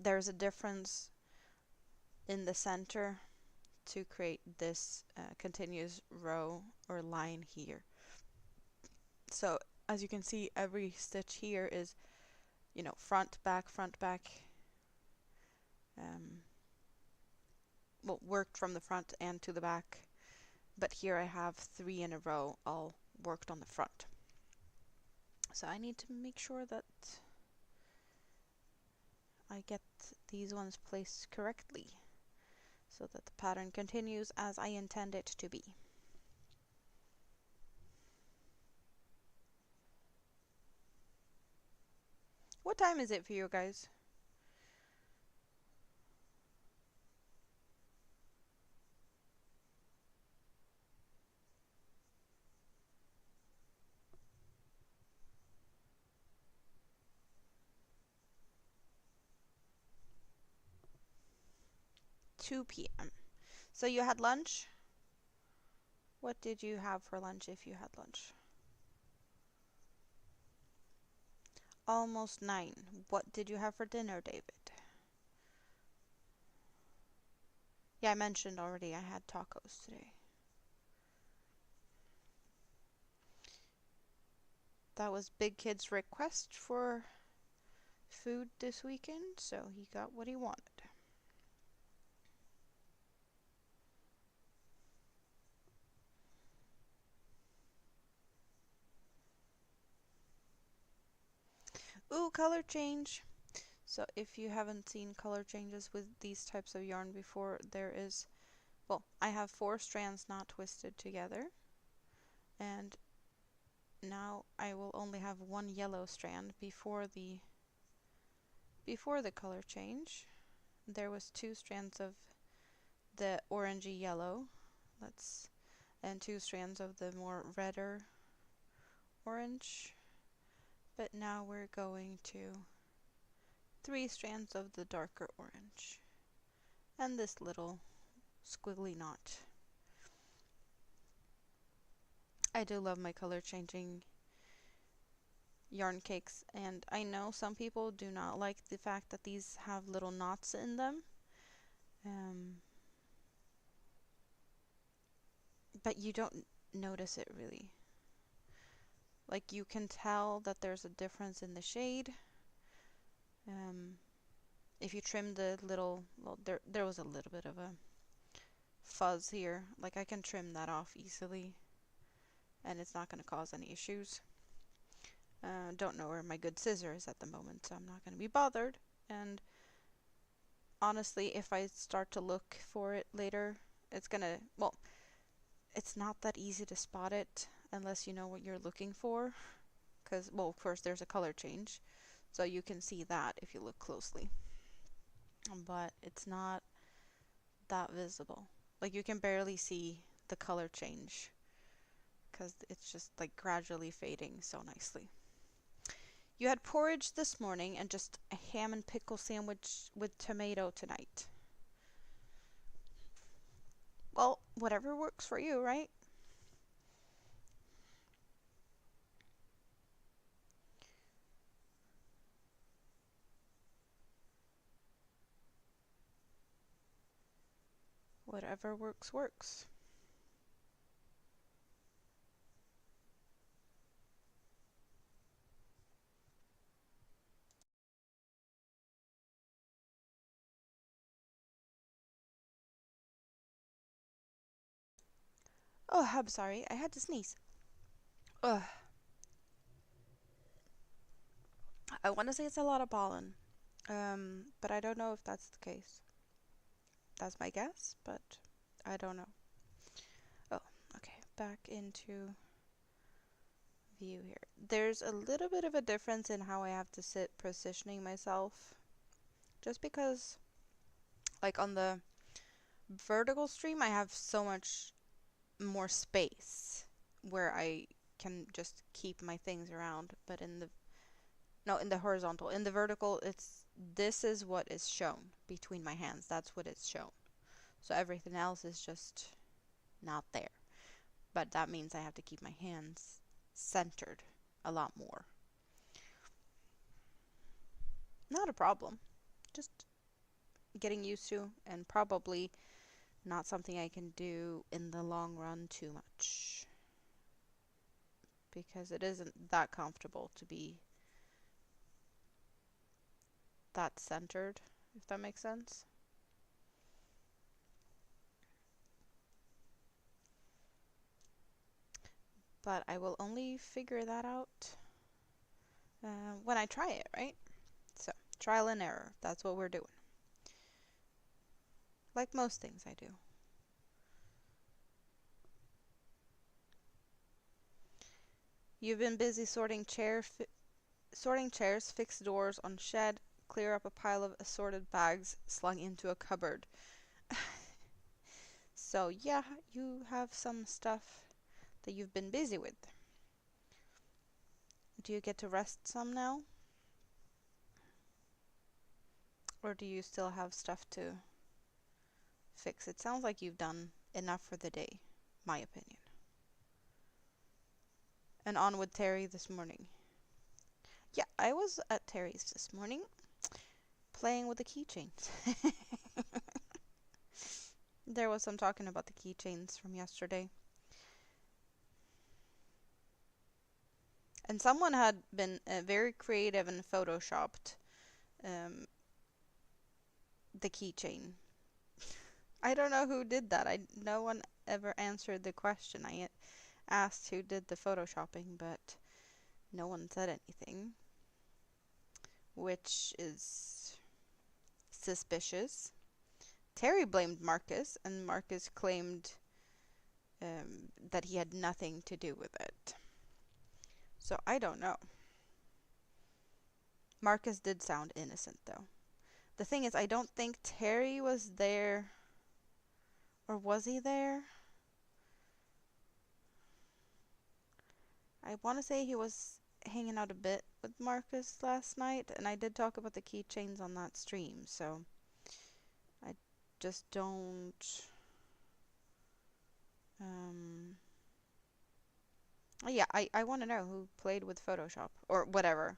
There's a difference in the center to create this continuous row or line here. So as you can see, every stitch here is, front, back, well, worked from the front and to the back. But here I have 3 in a row all worked on the front. So I need to make sure that I get these ones placed correctly so that the pattern continues as I intend it to be. What time is it for you guys? Two p.m. So you had lunch? What did you have for lunch if you had lunch? Almost 9. What did you have for dinner, David? Yeah, I mentioned already I had tacos today. That was Big Kid's request for food this weekend, so he got what he wanted. Ooh, color change. So if you haven't seen color changes with these types of yarn before, there is well, I have 4 strands not twisted together, and now I will only have 1 yellow strand before the color change. There was 2 strands of the orangey yellow, let's and 2 strands of the more redder orange, but now we're going to 3 strands of the darker orange and this little squiggly knot. I do love my color changing yarn cakes, and I know some people do not like the fact that these have little knots in them, but you don't notice it really. Like, you can tell that there's a difference in the shade. If you trim the little, well, there was a little bit of a fuzz here. Like, I can trim that off easily, and it's not going to cause any issues. Don't know where my good scissor is at the moment, so I'm not going to be bothered. And honestly, if I start to look for it later, it's gonna, well, it's not that easy to spot it unless you know what you're looking for. Because, well, of course, there's a color change, so you can see that if you look closely. But it's not that visible. Like, you can barely see the color change because it's just like gradually fading so nicely. You had porridge this morning and just a ham and pickle sandwich with tomato tonight. Well, whatever works for you, right? Whatever works, works. Oh, I'm sorry. I had to sneeze. Ugh. I want to say it's a lot of pollen, but I don't know if that's the case. That's my guess, but I don't know. Oh, okay. Back into view here. There's a little bit of a difference in how I have to sit positioning myself. Just because, like, on the vertical stream, I have so much more space where I can just keep my things around, but in the horizontal. In the vertical, this is what is shown between my hands. That's what is shown. So everything else is just not there. But that means I have to keep my hands centered a lot more. Not a problem. Just getting used to, and probably not something I can do in the long run too much. Because it isn't that comfortable to be that centered, if that makes sense. But I will only figure that out when I try it, right? So, trial and error. That's what we're doing. Like most things I do. You've been busy sorting chairs, fix doors on shed, clear up a pile of assorted bags slung into a cupboard. So, yeah, you have some stuff that you've been busy with. Do you get to rest some now? Or do you still have stuff to fix? It sounds like you've done enough for the day, my opinion. And on with Terry this morning. Yeah, I was at Terry's this morning playing with the keychains. There was some talking about the keychains from yesterday. And someone had been very creative and photoshopped the keychain. I don't know who did that. No one ever answered the question. I asked who did the photoshopping, but no one said anything, which is suspicious. Terry blamed Marcus, and Marcus claimed that he had nothing to do with it. So I don't know. Marcus did sound innocent, though. The thing is, I don't think Terry was there. Or was he there? I want to say he was hanging out a bit with Marcus last night, and I did talk about the keychains on that stream, so I just don't. Yeah, I want to know who played with Photoshop or whatever,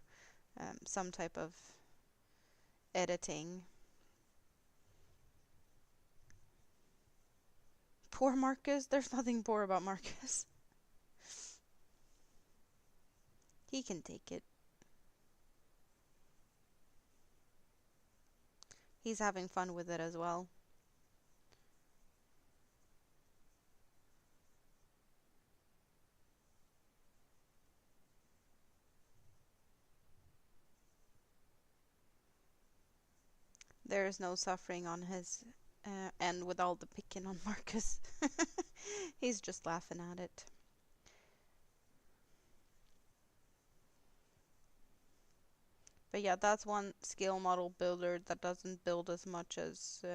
some type of editing. Poor Marcus. There's nothing poor about Marcus. He can take it. He's having fun with it as well. There is no suffering on his end with all the picking on Marcus. He's just laughing at it. But yeah, that's one scale model builder that doesn't build as much as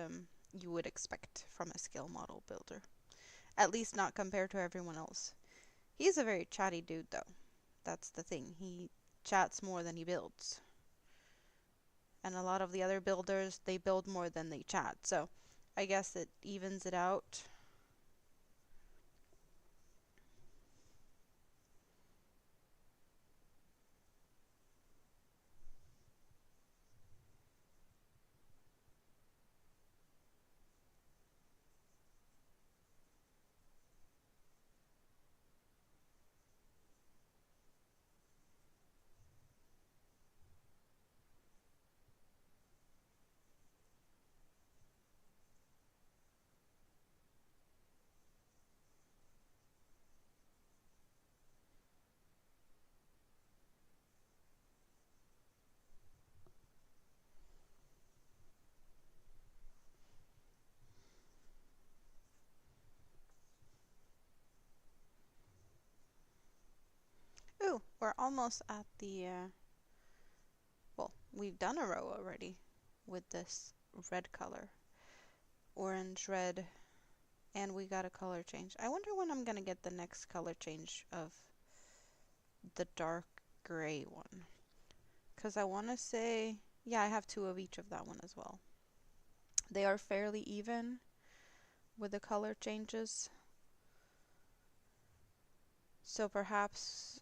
you would expect from a scale model builder. At least not compared to everyone else. He's a very chatty dude though. That's the thing. He chats more than he builds. And a lot of the other builders, they build more than they chat. So I guess it evens it out. Ooh, we're almost at the, well, we've done a row already with this red color. Orange, red, and we got a color change. I wonder when I'm gonna get the next color change of the dark gray one. Because I want to say, yeah, I have 2 of each of that one as well. They are fairly even with the color changes. So perhaps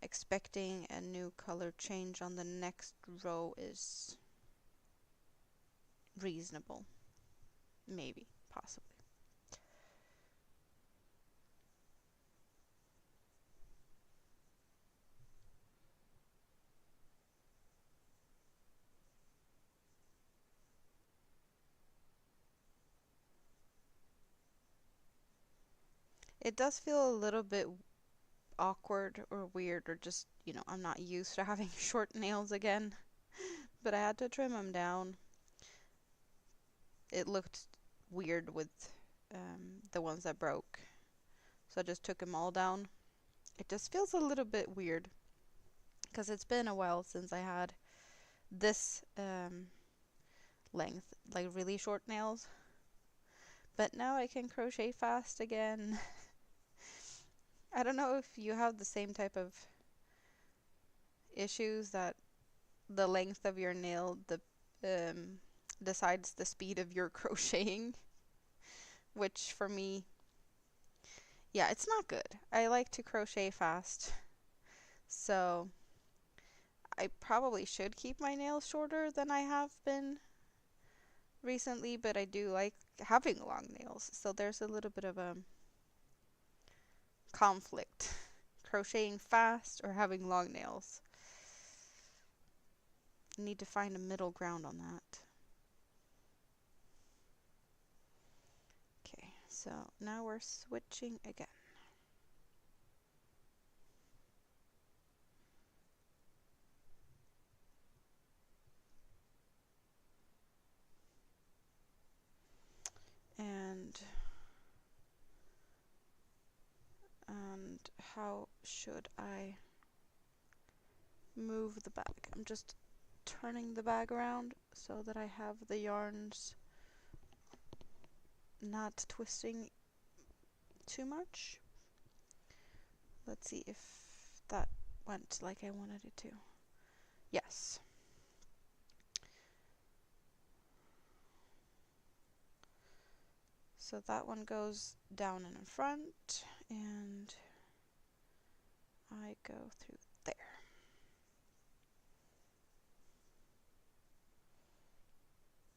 expecting a new color change on the next row is reasonable. Maybe, possibly. It does feel a little bit awkward or weird, or just, I'm not used to having short nails again. But I had to trim them down. It looked weird with the ones that broke. So I just took them all down. It just feels a little bit weird because it's been a while since I had this length, like really short nails. But now I can crochet fast again. I don't know if you have the same type of issues that the length of your nail decides the speed of your crocheting, which for me, yeah, it's not good. I like to crochet fast, so I probably should keep my nails shorter than I have been recently, but I do like having long nails, so there's a little bit of a conflict. Crocheting fast or having long nails. I need to find a middle ground on that. Okay, so now we're switching again. how should I move the bag? I'm just turning the bag around so that I have the yarns not twisting too much. Let's see if that went like I wanted it to. Yes. So that one goes down and in front, and I go through there.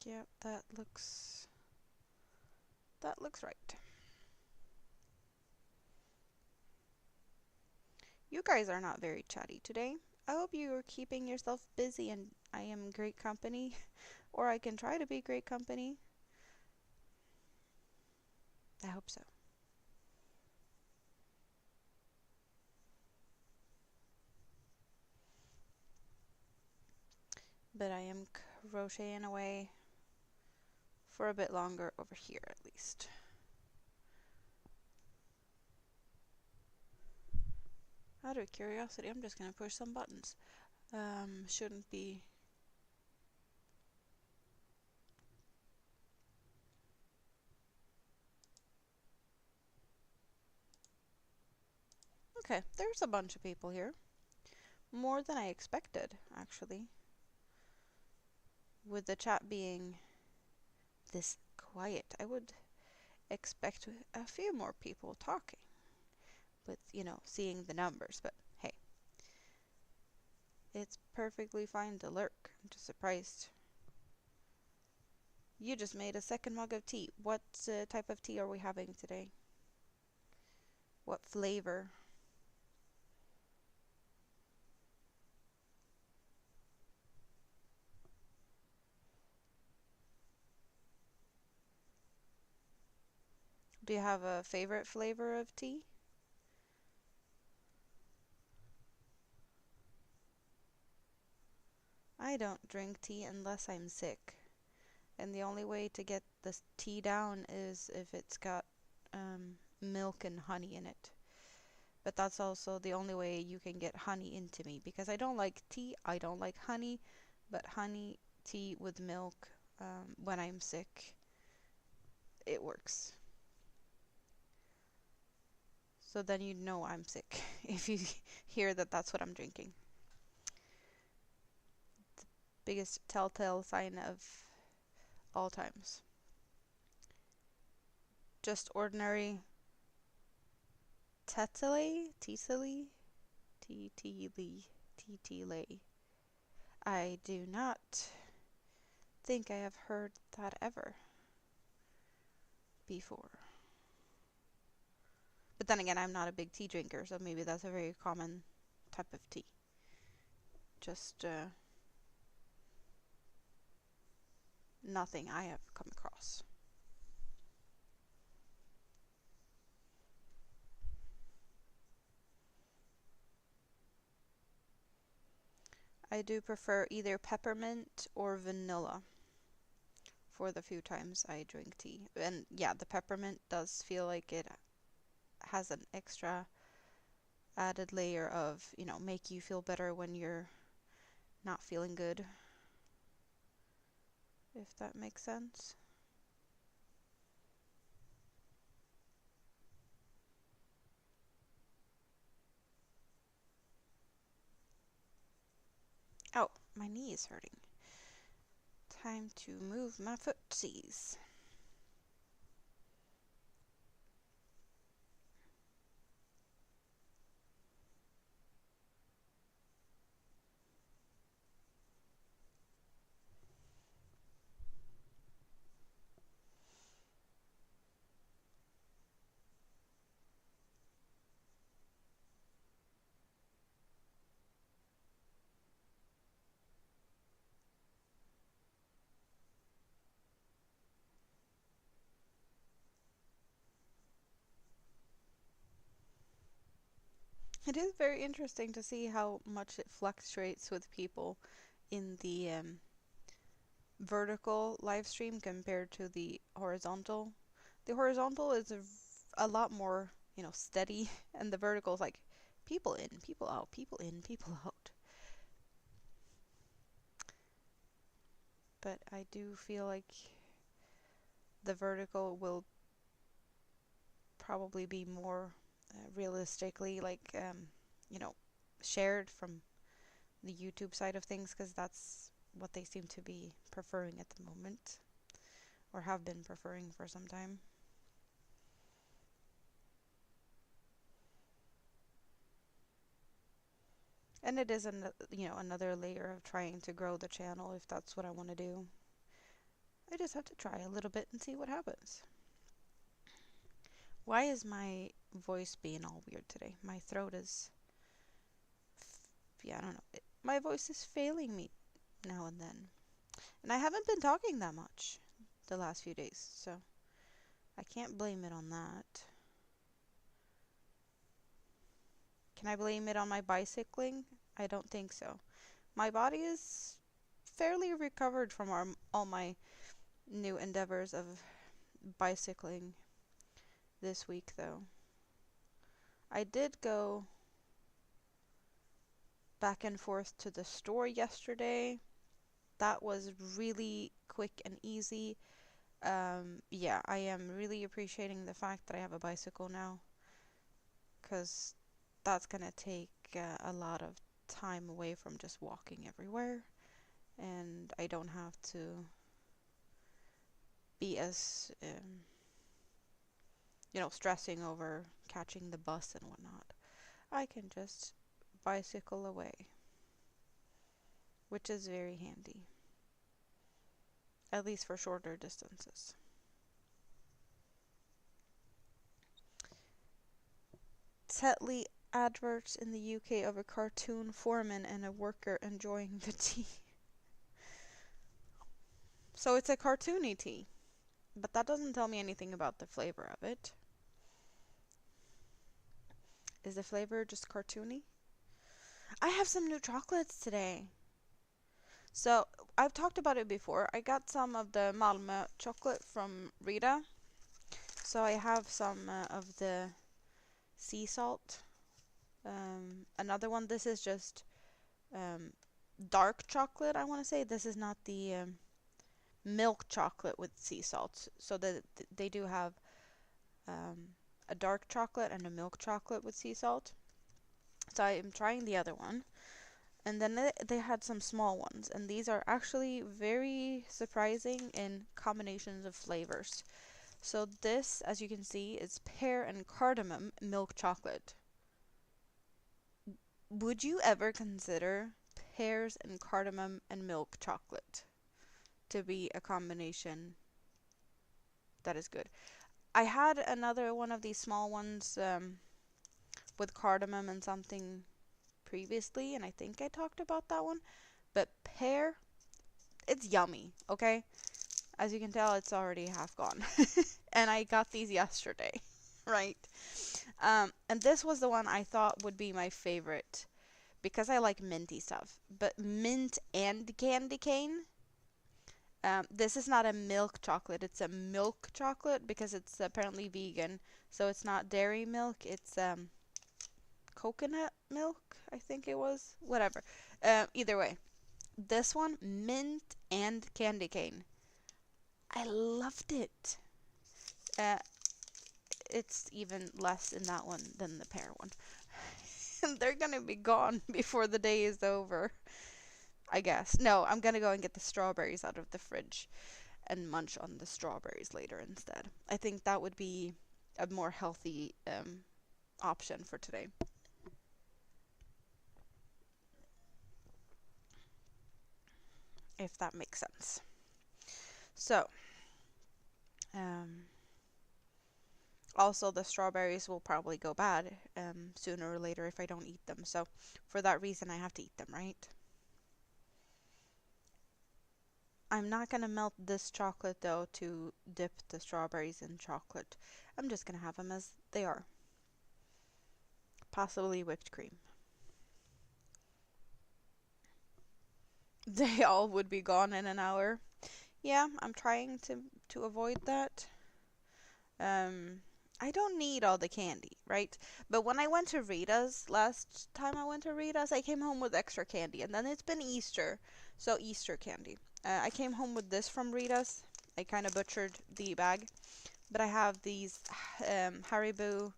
Yep, that looks right. You guys are not very chatty today. I hope you are keeping yourself busy and I am great company, or I can try to be great company. I hope so. But I am crocheting away for a bit longer over here at least. Out of curiosity, I'm just gonna push some buttons. Shouldn't be. Okay, there's a bunch of people here. More than I expected, actually. With the chat being this quiet, I would expect a few more people talking with, seeing the numbers, but hey, it's perfectly fine to lurk. I'm just surprised. You just made a second mug of tea. What type of tea are we having today? What flavor? Do you have a favorite flavor of tea? I don't drink tea unless I'm sick. And the only way to get the tea down is if it's got milk and honey in it. But that's also the only way you can get honey into me, because I don't like tea, I don't like honey, but honey tea with milk when I'm sick, it works. So then you know I'm sick if you hear that that's what I'm drinking. The biggest telltale sign of all times. Just ordinary tetele, tisele, ttele. I do not think I have heard that ever before. But then again, I'm not a big tea drinker, so maybe that's a very common type of tea. Just nothing I have come across. I do prefer either peppermint or vanilla for the few times I drink tea. And yeah, the peppermint does feel like it has an extra added layer of, make you feel better when you're not feeling good, if that makes sense. Oh, my knee is hurting. Time to move my footsies. It is very interesting to see how much it fluctuates with people in the vertical live stream compared to the horizontal. The horizontal is a lot more, steady, and the vertical is like People in, people out, people in, people out. But I do feel like the vertical will probably be more realistically like you know, shared from the YouTube side of things, because that's what they seem to be preferring at the moment, or have been preferring for some time. And it is another layer of trying to grow the channel if that's what I want to do. I just have to try a little bit and see what happens. Why is my voice being all weird today? My throat is, yeah, I don't know. My voice is failing me now and then. And I haven't been talking that much the last few days, so I can't blame it on that. Can I blame it on my bicycling? I don't think so. My body is fairly recovered from all my new endeavors of bicycling this week, though. I did go back and forth to the store yesterday. That was really quick and easy. Yeah, I am really appreciating the fact that I have a bicycle now, because that's gonna take a lot of time away from just walking everywhere, and I don't have to be as stressing over catching the bus and whatnot. I can just bicycle away, which is very handy, at least for shorter distances. Tetley adverts in the UK of a cartoon foreman and a worker enjoying the tea. So it's a cartoony tea, but that doesn't tell me anything about the flavor of it. Is the flavor just cartoony? I have some new chocolates today. So I've talked about it before. I got some of the Malmö chocolate from Rita. So I have some of the sea salt. Another one, this is just dark chocolate, I want to say. This is not the milk chocolate with sea salt. So they do have a dark chocolate and a milk chocolate with sea salt. So I am trying the other one. And then they had some small ones, and these are actually very surprising in combinations of flavors. So this, as you can see, is pear and cardamom milk chocolate. Would you ever consider pears and cardamom and milk chocolate to be a combination that is good? I had another one of these small ones with cardamom and something previously, and I think I talked about that one. But pear, it's yummy, okay? As you can tell, it's already half gone. And I got these yesterday, right? And this was the one I thought would be my favorite because I like minty stuff. But mint and candy cane. This is not a milk chocolate. It's a milk chocolate because it's apparently vegan. So it's not dairy milk. It's coconut milk, I think it was. Whatever. Either way. This one, mint and candy cane. I loved it. Uh, it's even less in that one than the pear one. And they're gonna be gone before the day is over, I guess. No, I'm gonna go and get the strawberries out of the fridge and munch on the strawberries later instead. I think that would be a more healthy option for today. If that makes sense. So, also the strawberries will probably go bad sooner or later if I don't eat them. So, for that reason, I have to eat them, right? I'm not gonna melt this chocolate though to dip the strawberries in chocolate. I'm just gonna have them as they are. Possibly whipped cream. They all would be gone in an hour. Yeah, I'm trying to avoid that. I don't need all the candy, right? But when I went to Rita's, last time I went to Rita's, I came home with extra candy. And then it's been Easter, so Easter candy. I came home with this from Rita's. I kind of butchered the bag. But I have these Haribo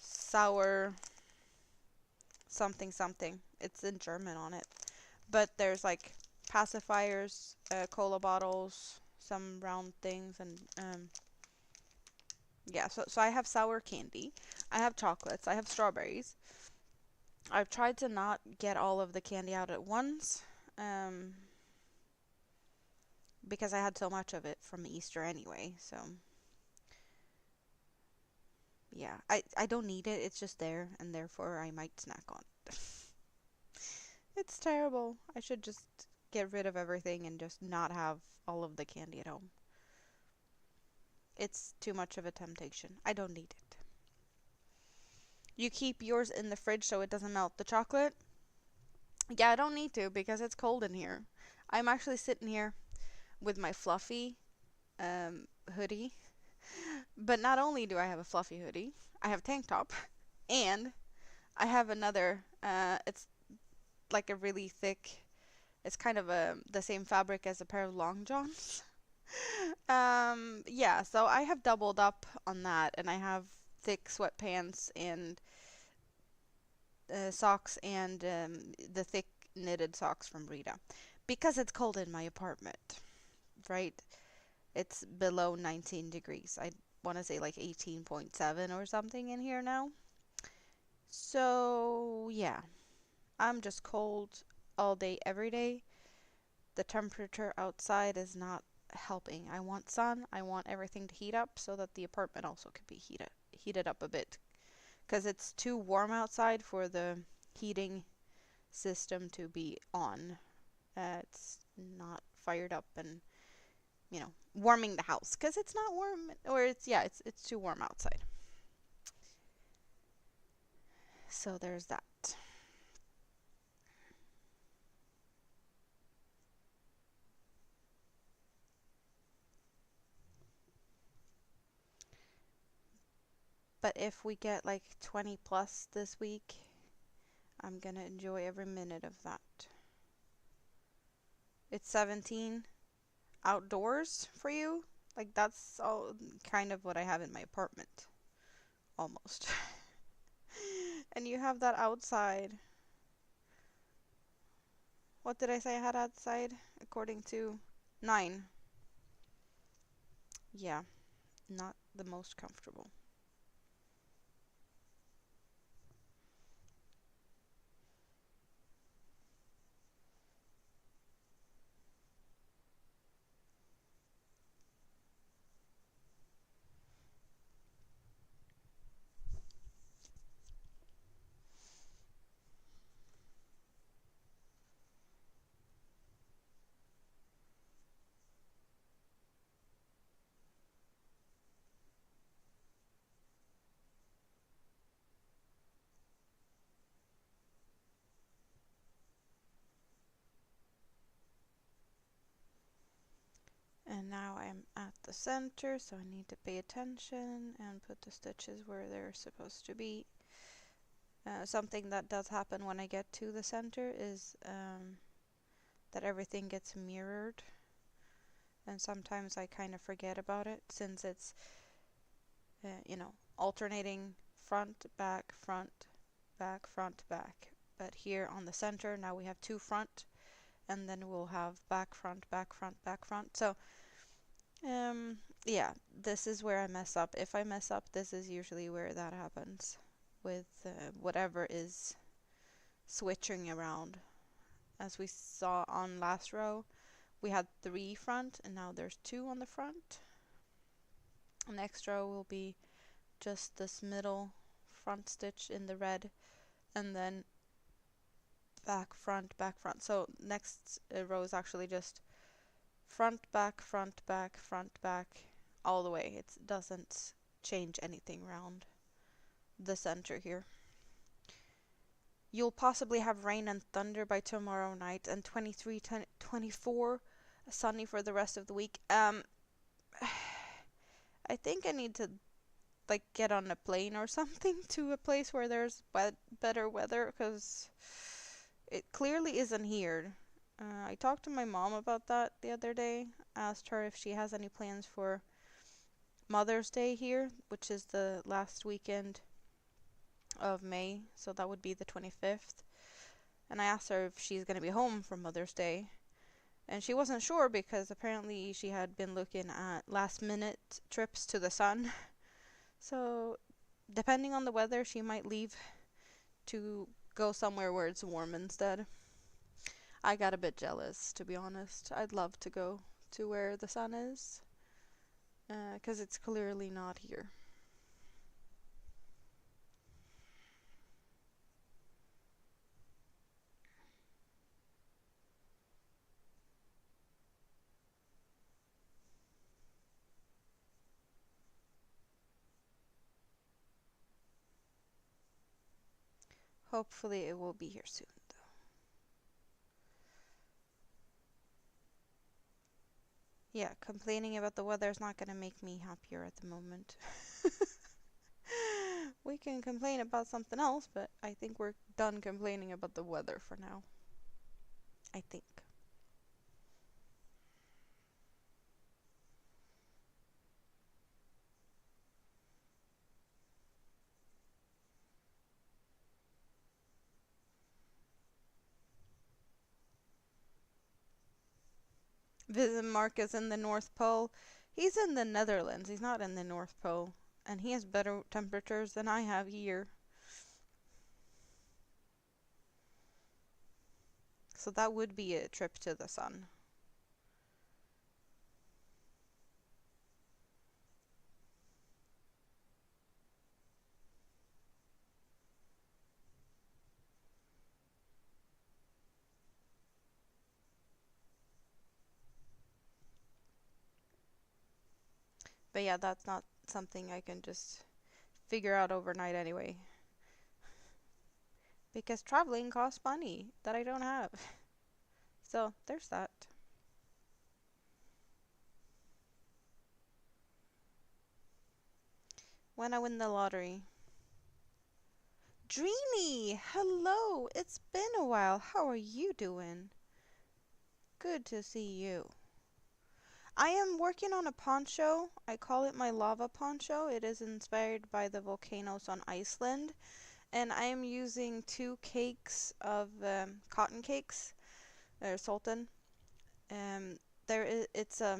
sour something something. It's in German on it. But there's like pacifiers, cola bottles, some round things, and yeah, so I have sour candy. I have chocolates. I have strawberries. I've tried to not get all of the candy out at once, um, because I had so much of it from Easter anyway. So yeah, I don't need it. It's just there, and therefore I might snack on it. It's terrible. I should just get rid of everything and just not have all of the candy at home. It's too much of a temptation. I don't need it. You keep yours in the fridge so it doesn't melt the chocolate? Yeah, I don't need to because it's cold in here. I'm actually sitting here with my fluffy hoodie. But not only do I have a fluffy hoodie, I have a tank top, and I have another. It's like a really thick. It's kind of the same fabric as a pair of long johns. Yeah, so I have doubled up on that, and I have thick sweatpants and socks and the thick knitted socks from Rita because it's cold in my apartment, right? It's below 19 degrees. I want to say like 18.7 or something in here now. So, yeah, I'm just cold all day, every day. The temperature outside is not helping. I want sun. I want everything to heat up so that the apartment also could be heated up a bit. Because it's too warm outside for the heating system to be on. It's not fired up and, warming the house. Because it's not warm, or it's too warm outside. So there's that. But if we get like 20 plus this week, I'm gonna enjoy every minute of that. It's 17 outdoors for you. Like that's all kind of what I have in my apartment. Almost. And you have that outside. What did I say I had outside? According to 9. Yeah, not the most comfortable. And now I'm at the center, so I need to pay attention and put the stitches where they're supposed to be. Something that does happen when I get to the center is that everything gets mirrored, and sometimes I kind of forget about it since it's, alternating front, back, front, back, front, back. But here on the center, now we have two front, and then we'll have back, front, back, front, back, front. So, yeah, this is where I mess up. If I mess up, this is usually where that happens with whatever is switching around. As we saw on last row, we had 3 front, and now there's 2 on the front. Next row will be just this middle front stitch in the red, and then back, front, back, front. So next row is actually just front, back, front, back, front, back, all the way. It doesn't change anything around the center here. You'll possibly have rain and thunder by tomorrow night, and 23, 24 sunny for the rest of the week. I think I need to like get on a plane or something to a place where there's better weather, because it clearly isn't here. I talked to my mom about that the other day. Asked her if she has any plans for Mother's Day here, which is the last weekend of May, so that would be the 25th. And I asked her if she's going to be home for Mother's Day. And she wasn't sure because apparently she had been looking at last minute trips to the sun. So, depending on the weather, she might leave to go somewhere where it's warm instead. I got a bit jealous, to be honest. I'd love to go to where the sun is, because it's clearly not here. Hopefully it will be here soon, though. Yeah, complaining about the weather is not going to make me happier at the moment. We can complain about something else, but I think we're done complaining about the weather for now. I think. Visit Marcus in the North Pole. He's in the Netherlands. He's not in the North Pole. And he has better temperatures than I have here. So that would be a trip to the sun. But yeah, that's not something I can just figure out overnight anyway. Because traveling costs money that I don't have. So there's that. When I win the lottery. Dreamy! Hello! It's been a while. How are you doing? Good to see you. I am working on a poncho. I call it my lava poncho. It is inspired by the volcanoes on Iceland. And I am using 2 cakes of cotton cakes. They're sultan. There is it's a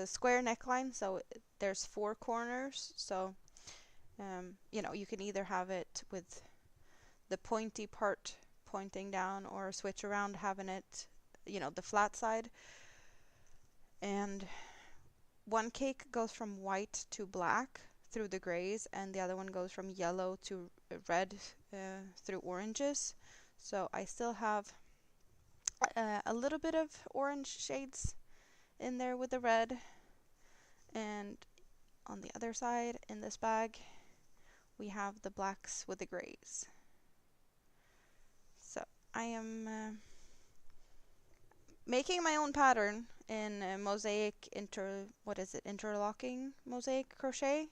square neckline, so there's 4 corners. So you can either have it with the pointy part pointing down, or switch around having it, the flat side. And one cake goes from white to black through the grays, and the other one goes from yellow to red through oranges. So I still have a little bit of orange shades in there with the red. And on the other side in this bag, we have the blacks with the grays. So I am making my own pattern in mosaic interlocking mosaic crochet,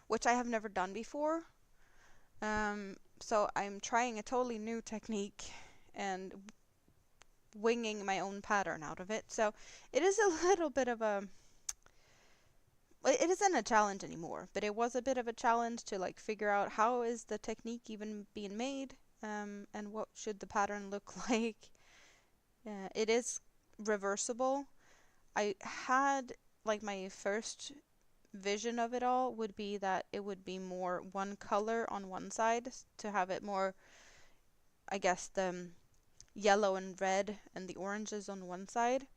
which I have never done before. So I'm trying a totally new technique and winging my own pattern out of it. So it is a little bit of a, it isn't a challenge anymore, but it was a bit of a challenge to like figure out how is the technique even being made, and what should the pattern look like. It is reversible. I had like my first vision of it all would be that it would be more one color on one side to have it more, I guess, the yellow and red and the oranges on one side,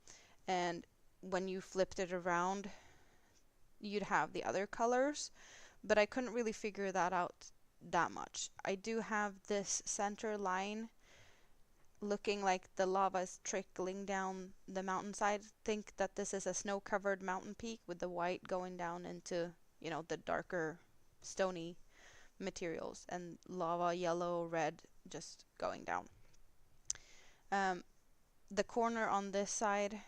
and when you flipped it around you'd have the other colors, but I couldn't really figure that out that much. I do have this center line looking like the lava is trickling down the mountainside. Think that this is a snow-covered mountain peak with the white going down into, the darker stony materials, and lava, yellow, red, just going down. The corner on this side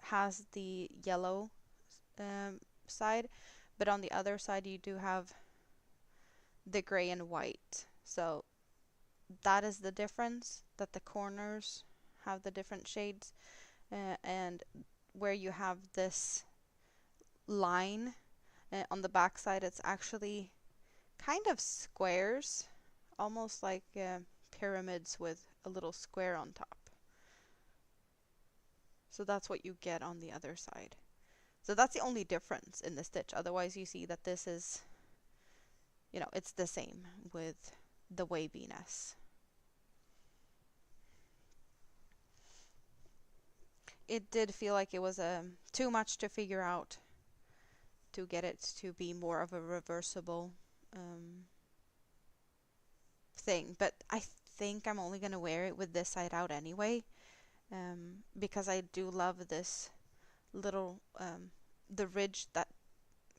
has the yellow side, but on the other side you do have the gray and white. So that is the difference, that the corners have the different shades, and where you have this line on the back side, it's actually kind of squares, almost like pyramids with a little square on top. So that's what you get on the other side. So that's the only difference in the stitch. Otherwise you see that this is, you know, it's the same with the waviness. It did feel like it was too much to figure out to get it to be more of a reversible thing. But I think I'm only going to wear it with this side out anyway, because I do love this little, the ridge that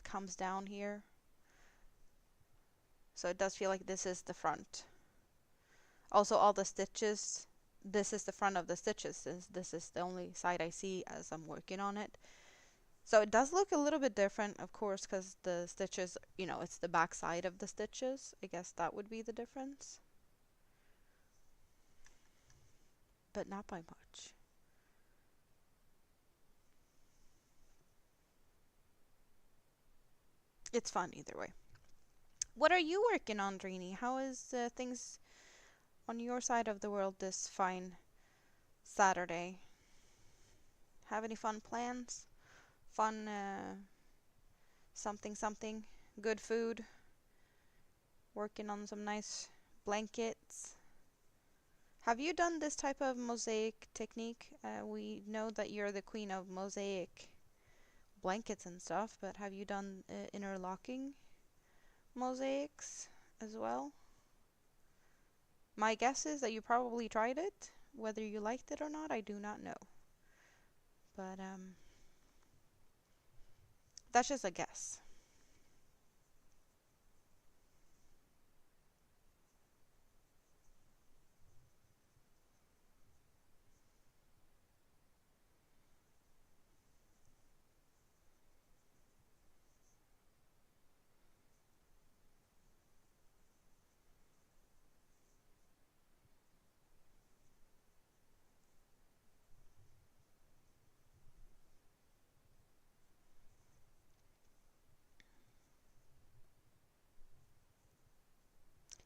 comes down here. So it does feel like this is the front. Also, all the stitches, this is the front of the stitches. This is the only side I see as I'm working on it. So it does look a little bit different, of course, because the stitches, you know, it's the back side of the stitches. I guess that would be the difference. But not by much. It's fun either way. What are you working on, Drini? How is things on your side of the world this fine Saturday? Have any fun plans? Fun something, good food, working on some nice blankets. Have you done this type of mosaic technique? We know that you're the queen of mosaic blankets and stuff, but have you done interlocking mosaics as well? My guess is that you probably tried it. Whether you liked it or not, I do not know. But that's just a guess.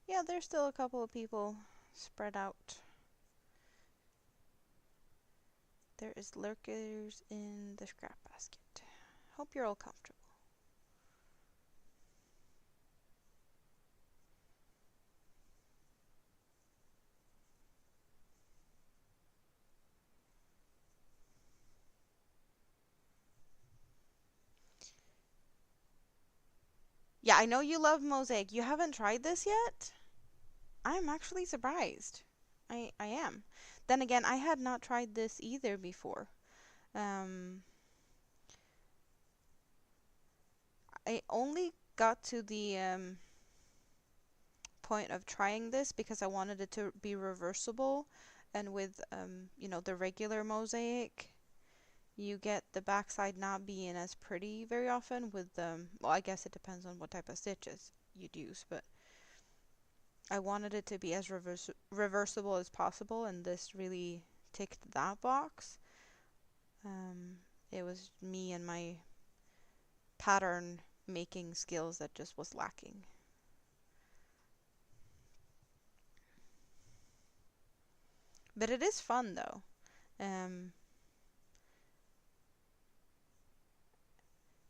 Yeah, there's still a couple of people spread out. There is lurkers in the scrap basket. Hope you're all comfortable. Yeah, I know you love mosaic. You haven't tried this yet? I'm actually surprised. I am. Then again, I had not tried this either before. Um, I only got to the point of trying this because I wanted it to be reversible, and with you know, the regular mosaic, you get the backside not being as pretty very often with well, I guess it depends on what type of stitches you'd use, but I wanted it to be as reversible as possible, and this really ticked that box. It was me and my pattern making skills that just was lacking. But it is fun though. Um,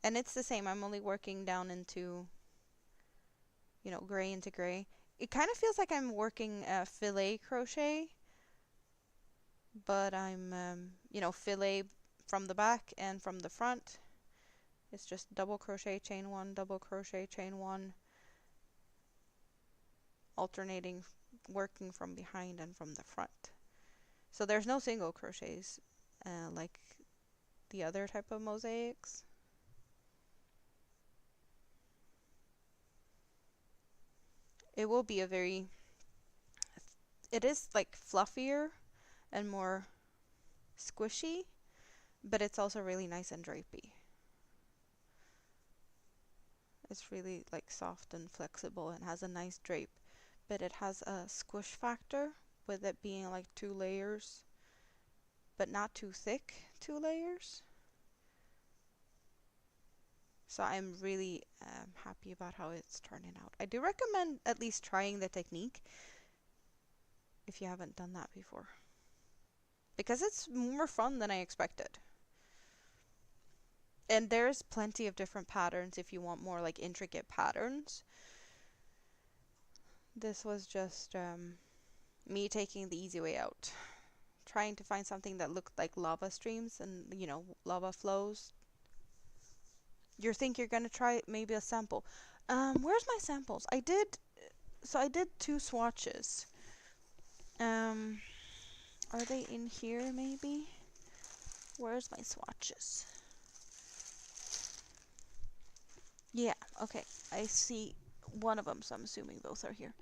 and it's the same. I'm only working down into, you know, gray into gray. It kind of feels like I'm working filet crochet, but I'm, you know, filet from the back and from the front. It's just double crochet, chain one, double crochet, chain one, alternating working from behind and from the front. So there's no single crochets like the other type of mosaics. It will be a very, it is like fluffier and more squishy, but it's also really nice and drapey. It's really like soft and flexible and has a nice drape, but it has a squish factor with it being like 2 layers, but not too thick 2 layers. So I'm really happy about how it's turning out. I do recommend at least trying the technique if you haven't done that before, because it's more fun than I expected. And there's plenty of different patterns if you want more like intricate patterns. This was just me taking the easy way out, trying to find something that looked like lava streams and, you know, lava flows. You think you're gonna try maybe a sample. Where's my samples? I did 2 swatches. Are they in here maybe? Where's my swatches? Yeah, okay. I see one of them, so I'm assuming both are here.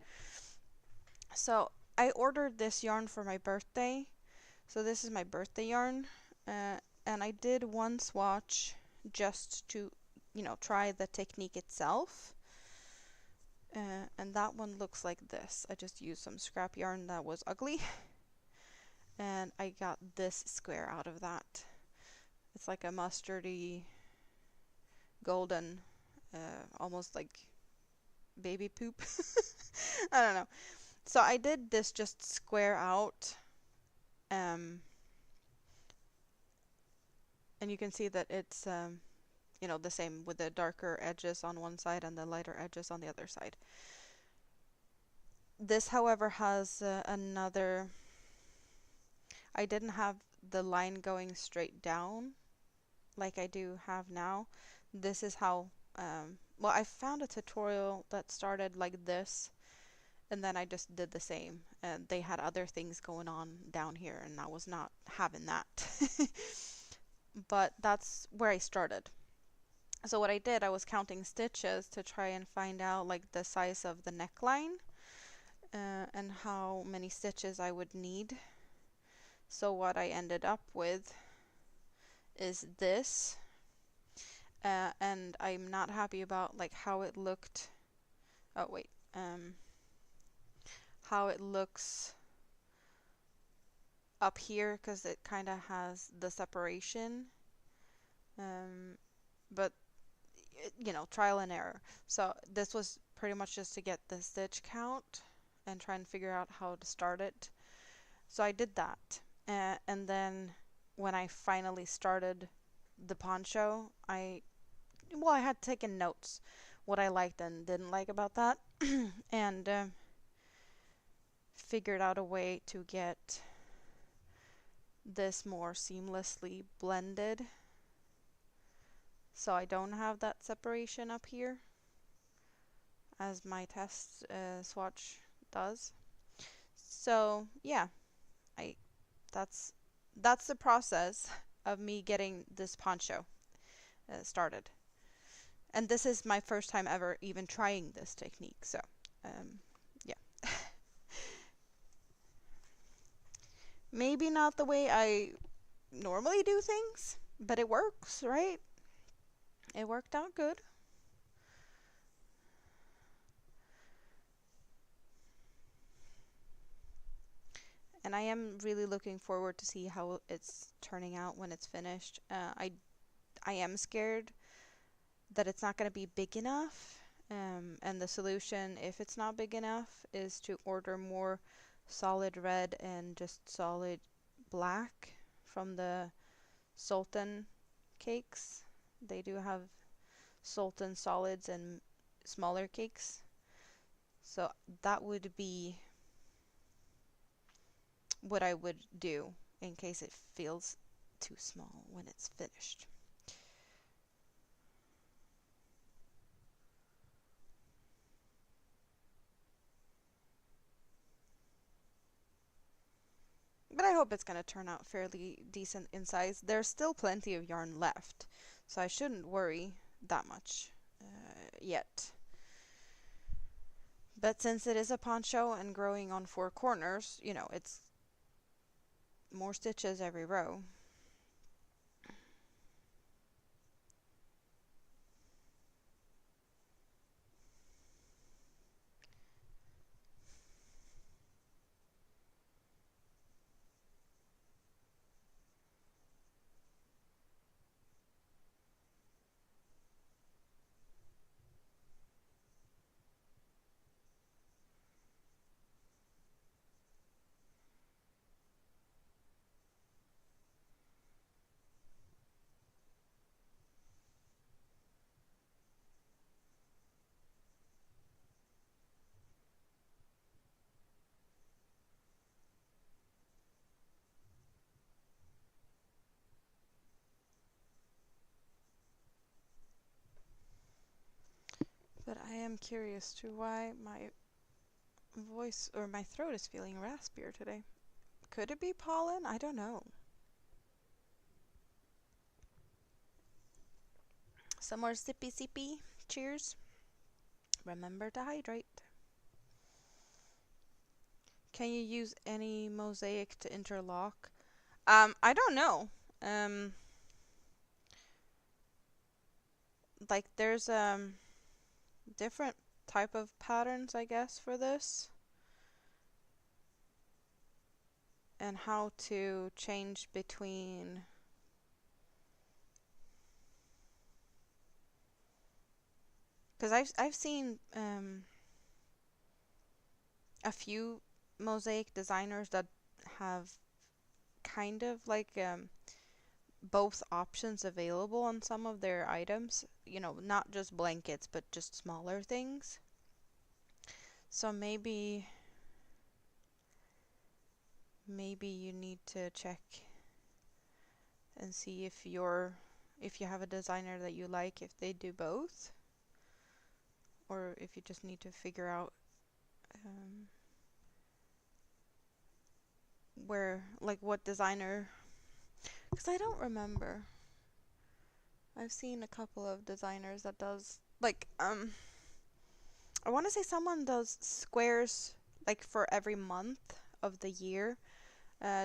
So I ordered this yarn for my birthday. So this is my birthday yarn. And I did 1 swatch just to, you know, try the technique itself. And that one looks like this. I just used some scrap yarn that was ugly. And I got this square out of that. It's like a mustardy golden, almost like baby poop. I don't know. So I did this just square out. And you can see that it's, you know, the same with the darker edges on one side and the lighter edges on the other side. This, however, has another... I didn't have the line going straight down like I do have now. This is how... well, I found a tutorial that started like this, and then I just did the same. And they had other things going on down here, and I was not having that. But that's where I started. So what I did, I was counting stitches to try and find out like the size of the neckline and how many stitches I would need. So what I ended up with is this, and I'm not happy about like how it looked. Oh wait, how it looks up here, because it kind of has the separation. But you know, trial and error. So this was pretty much just to get the stitch count and try and figure out how to start it. So I did that. And then when I finally started the poncho, I had taken notes what I liked and didn't like about that and figured out a way to get this more seamlessly blended so I don't have that separation up here as my test swatch does. So yeah, that's the process of me getting this poncho started. And this is my first time ever even trying this technique, so yeah. Maybe not the way I normally do things, but it works, right? It worked out good. And I am really looking forward to see how it's turning out when it's finished. I am scared that it's not going to be big enough. And the solution, if it's not big enough, is to order more solid red and just solid black from the Sultan cakes. They do have Sultan solids and smaller cakes. So that would be what I would do in case it feels too small when it's finished. But I hope it's going to turn out fairly decent in size. There's still plenty of yarn left, so I shouldn't worry that much yet. But since it is a poncho and growing on 4 corners, you know, it's more stitches every row. am curious to why my voice or my throat is feeling raspier today. Could it be pollen? I don't know. Some more sippy sippy. Cheers. Remember to hydrate. Can you use any mosaic to interlock? I don't know. Um, like there's different type of patterns, I guess, for this, and how to change between. Because I've seen a few mosaic designers that have kind of like both options available on some of their items. You know, not just blankets, but just smaller things. So maybe you need to check and see if you have a designer that you like, if they do both, or if you just need to figure out where, like, what designer, because I don't remember. I've seen a couple of designers that does like I want to say someone does squares like for every month of the year,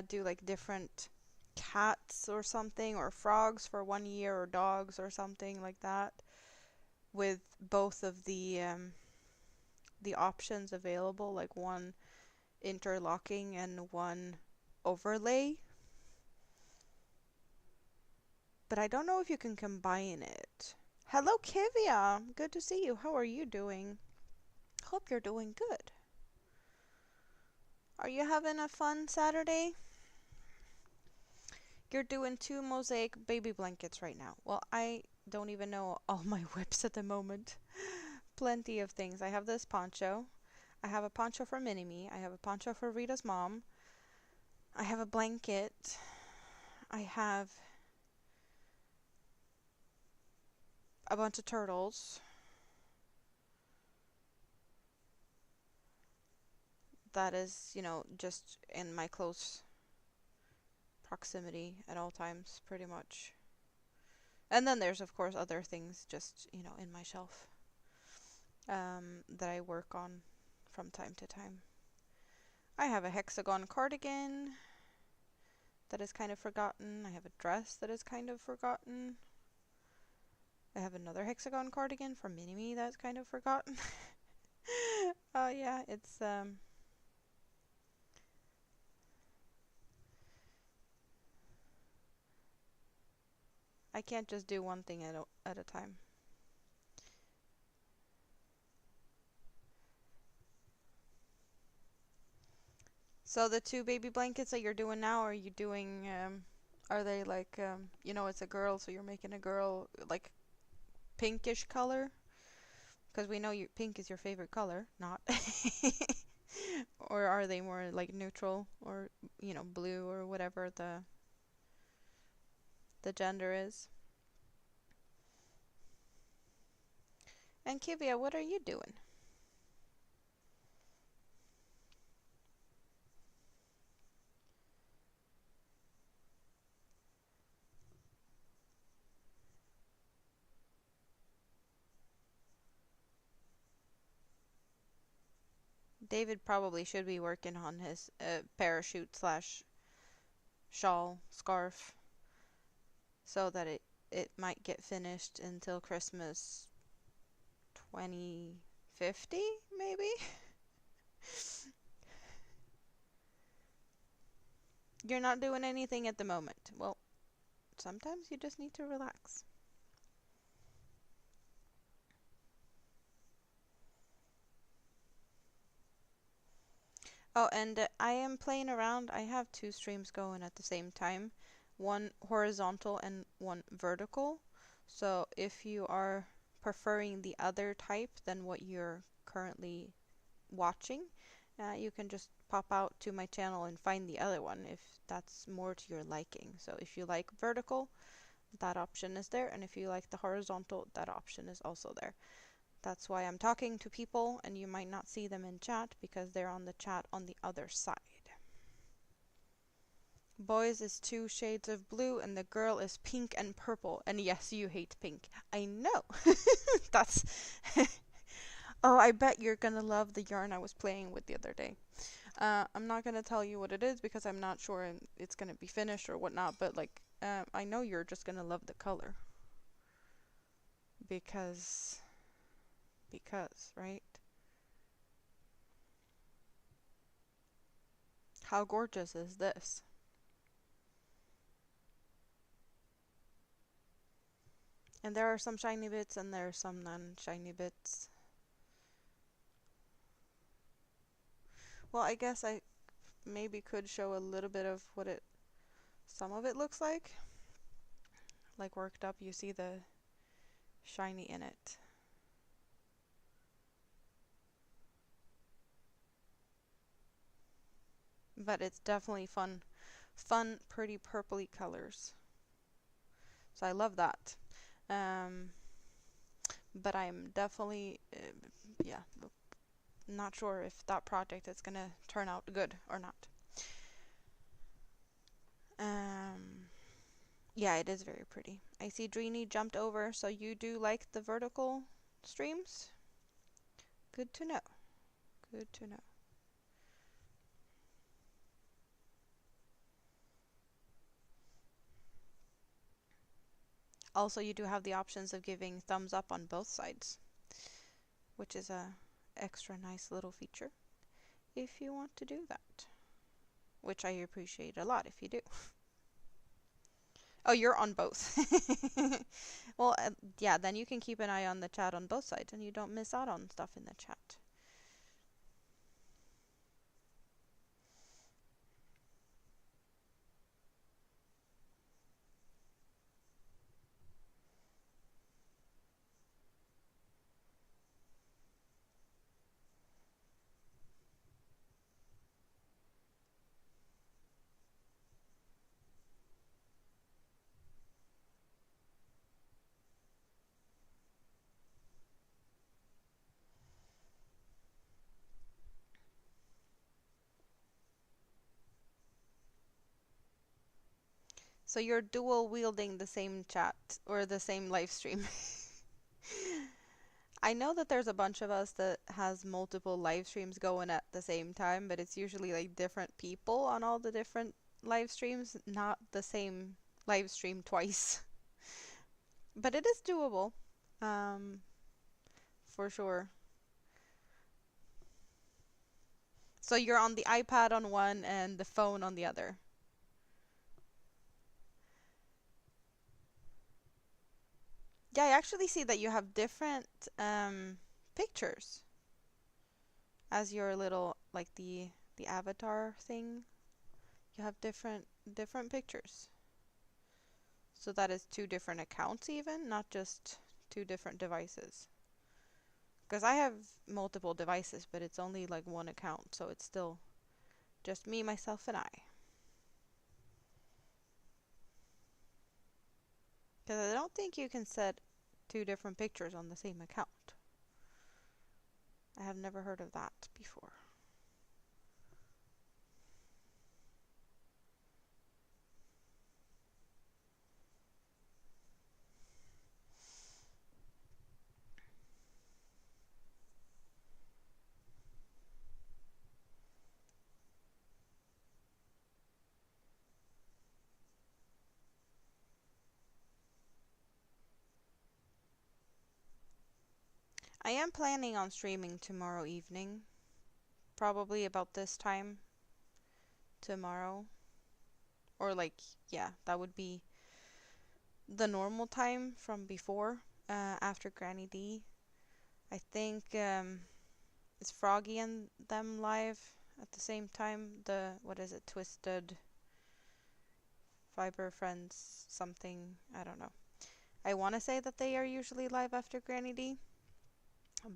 do like different cats or something, or frogs for 1 year, or dogs or something like that, with both of the options available, like one interlocking and one overlay. But I don't know if you can combine it. Hello, Kivia. Good to see you. How are you doing? Hope you're doing good. Are you having a fun Saturday? You're doing 2 mosaic baby blankets right now. Well, I don't even know all my whips at the moment. Plenty of things. I have this poncho. I have a poncho for Mini-Me. I have a poncho for Rita's mom. I have a blanket. I have a bunch of turtles that is, just in my close proximity at all times, pretty much. And then there's, of course, other things just, in my shelf that I work on from time to time. I have a hexagon cardigan that is kind of forgotten. I have a dress that is kind of forgotten. I have another hexagon cardigan from Mini-Me that's kind of forgotten. Oh yeah, it's I can't just do one thing at a time. So the 2 baby blankets that you're doing now, are you doing are they like it's a girl, so you're making a girl like pinkish color? Because we know pink is your favorite color, not. Or are they more like neutral, or blue, or whatever the gender is? And Kivia, what are you doing? David probably should be working on his parachute slash shawl scarf, so that it might get finished until Christmas 2050, maybe? You're not doing anything at the moment. Well, sometimes you just need to relax. Oh, and I am playing around. I have 2 streams going at the same time, one horizontal and one vertical. So if you are preferring the other type than what you're currently watching, you can just pop out to my channel and find the other one if that's more to your liking. So if you like vertical, that option is there, and if you like the horizontal, that option is also there. That's why I'm talking to people and you might not see them in chat because they're on the chat on the other side. Boys is 2 shades of blue and the girl is pink and purple. And yes, you hate pink. I know. That's... Oh, I bet you're gonna love the yarn I was playing with the other day. I'm not gonna tell you what it is because I'm not sure it's gonna be finished or whatnot, but like, I know you're just gonna love the color. Because, right? How gorgeous is this? And there are some shiny bits and there are some non-shiny bits. Well, I guess I maybe could show a little bit of what some of it looks like. Like worked up, you see the shiny in it. But it's definitely fun, pretty purpley colors. So I love that. But I'm definitely, yeah, not sure if that project is gonna turn out good or not. Yeah, it is very pretty. I see Dreeny jumped over, so you do like the vertical streams? Good to know. Good to know. Also, you do have the options of giving thumbs up on both sides, which is a extra nice little feature if you want to do that, which I appreciate a lot if you do. Oh, you're on both. Well, yeah, then you can keep an eye on the chat on both sides and you don't miss out on stuff in the chat. So you're dual wielding the same chat or the same live stream. I know that there's a bunch of us that has multiple live streams going at the same time, but it's usually like different people on all the different live streams, not the same live stream twice. But it is doable, for sure. So you're on the iPad on one and the phone on the other. Yeah, I actually see that you have different pictures as your little like the avatar thing. You have different pictures. So that is 2 different accounts even, not just 2 different devices. Because I have multiple devices, but it's only like one account, so it's still just me, myself, and I. Because I don't think you can set 2 different pictures on the same account. I have never heard of that before. I am planning on streaming tomorrow evening. Probably about this time tomorrow. Or like, yeah, that would be the normal time from before, after Granny D. I think is Froggy and them live at the same time? What is it? Twisted Fiber Friends something. I don't know. I want to say that they are usually live after Granny D.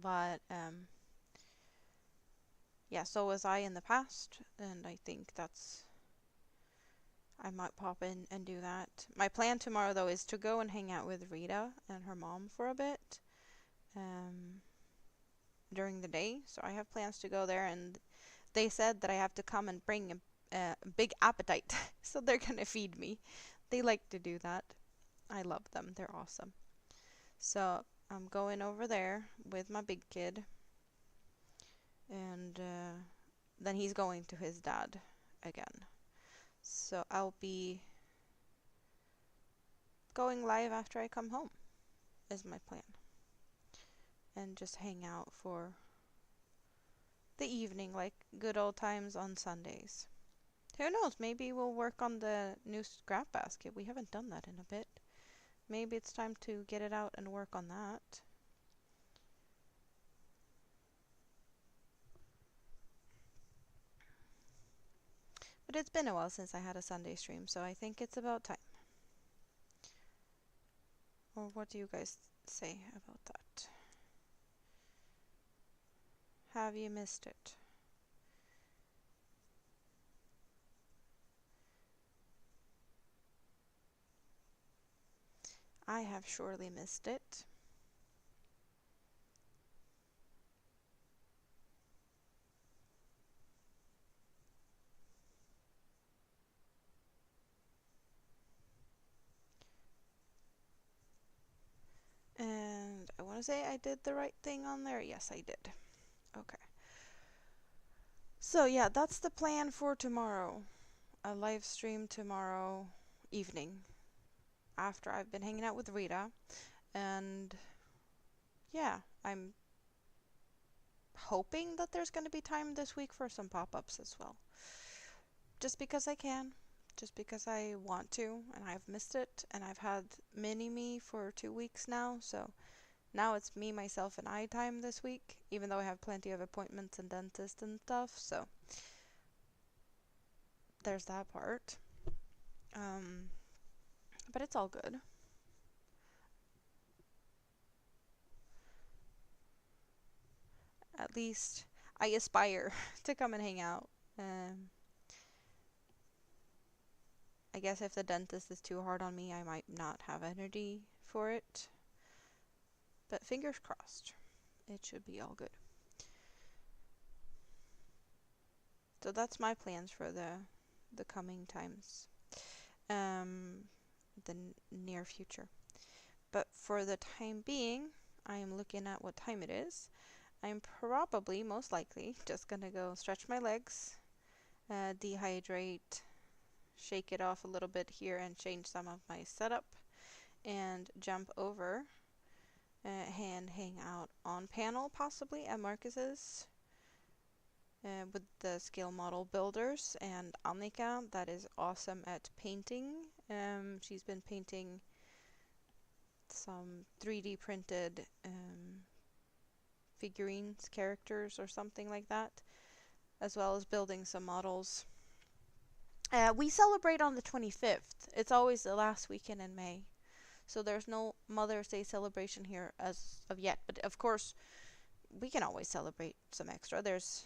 But yeah, so was I in the past. And I think I might pop in and do that. My plan tomorrow though is to go and hang out with Rita and her mom for a bit. during the day, so I have plans to go there, and they said that I have to come and bring a big appetite, so they're gonna feed me. They like to do that. I love them. They're awesome. So I'm going over there with my big kid, and then he's going to his dad again. So I'll be going live after I come home, is my plan. And just hang out for the evening like good old times on Sundays. Who knows, maybe we'll work on the new scrap basket. We haven't done that in a bit. Maybe it's time to get it out and work on that. But it's been a while since I had a Sunday stream, so I think it's about time. Or what do you guys say about that? Have you missed it? I have surely missed it. And I want to say I did the right thing on there. Yes, I did. Okay. So yeah, that's the plan for tomorrow. A live stream tomorrow evening after I've been hanging out with Rita. And yeah, I'm hoping that there's going to be time this week for some pop-ups as well. Just because I can. Just because I want to, and I've missed it, and I've had mini-me for 2 weeks now, so now it's me, myself, and I time this week, even though I have plenty of appointments and dentist and stuff, so there's that part. But it's all good. At least I aspire to come and hang out. I guess if the dentist is too hard on me, I might not have energy for it. But fingers crossed. It should be all good. So that's my plans for the coming times. The near future. But for the time being, I am looking at what time it is. I'm probably, most likely, just gonna go stretch my legs, dehydrate, shake it off a little bit here and change some of my setup, and jump over and hang out on panel possibly at Marcus's with the scale model builders and Annika that is awesome at painting. She's been painting some 3D printed figurines, characters or something like that, as well as building some models. We celebrate on the 25th. It's always the last weekend in May. So there's no Mother's Day celebration here as of yet. But of course, we can always celebrate some extra. There's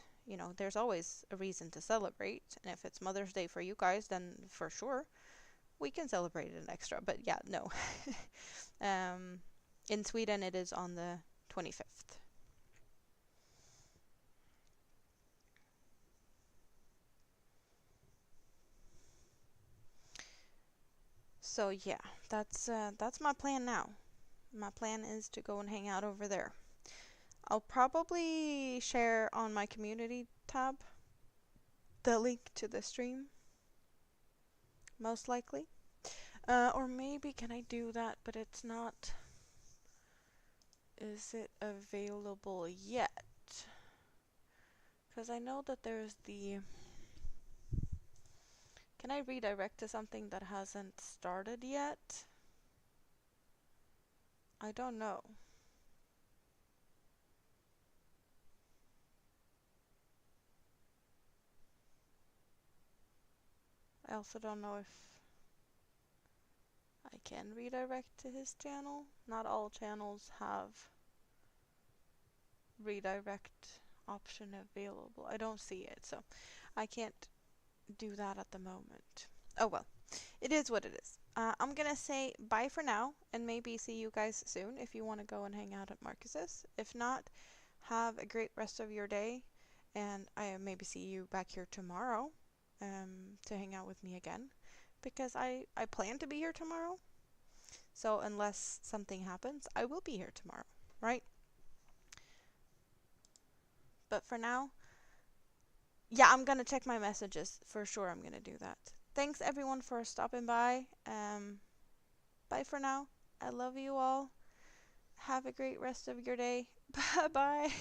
always a reason to celebrate. And if it's Mother's Day for you guys, then for sure, we can celebrate it an extra. But yeah, no. In Sweden, it is on the 25th. So yeah, that's my plan now. My plan is to go and hang out over there. I'll probably share on my community tab the link to the stream, most likely. Or maybe can I do that, but it's not. Is it available yet? Because I know that there's the. Can I redirect to something that hasn't started yet? I don't know. I also don't know if I can redirect to his channel. Not all channels have redirect option available. I don't see it, so I can't do that at the moment. Oh well, it is what it is. I'm gonna say bye for now, and maybe see you guys soon if you want to go and hang out at Marcus's. If not, Have a great rest of your day, and I maybe see you back here tomorrow to hang out with me again, because I plan to be here tomorrow. So unless something happens, I will be here tomorrow, right? But for now, yeah, I'm gonna check my messages for sure. I'm gonna do that. Thanks everyone for stopping by. Bye for now. I love you all. Have a great rest of your day. Bye bye.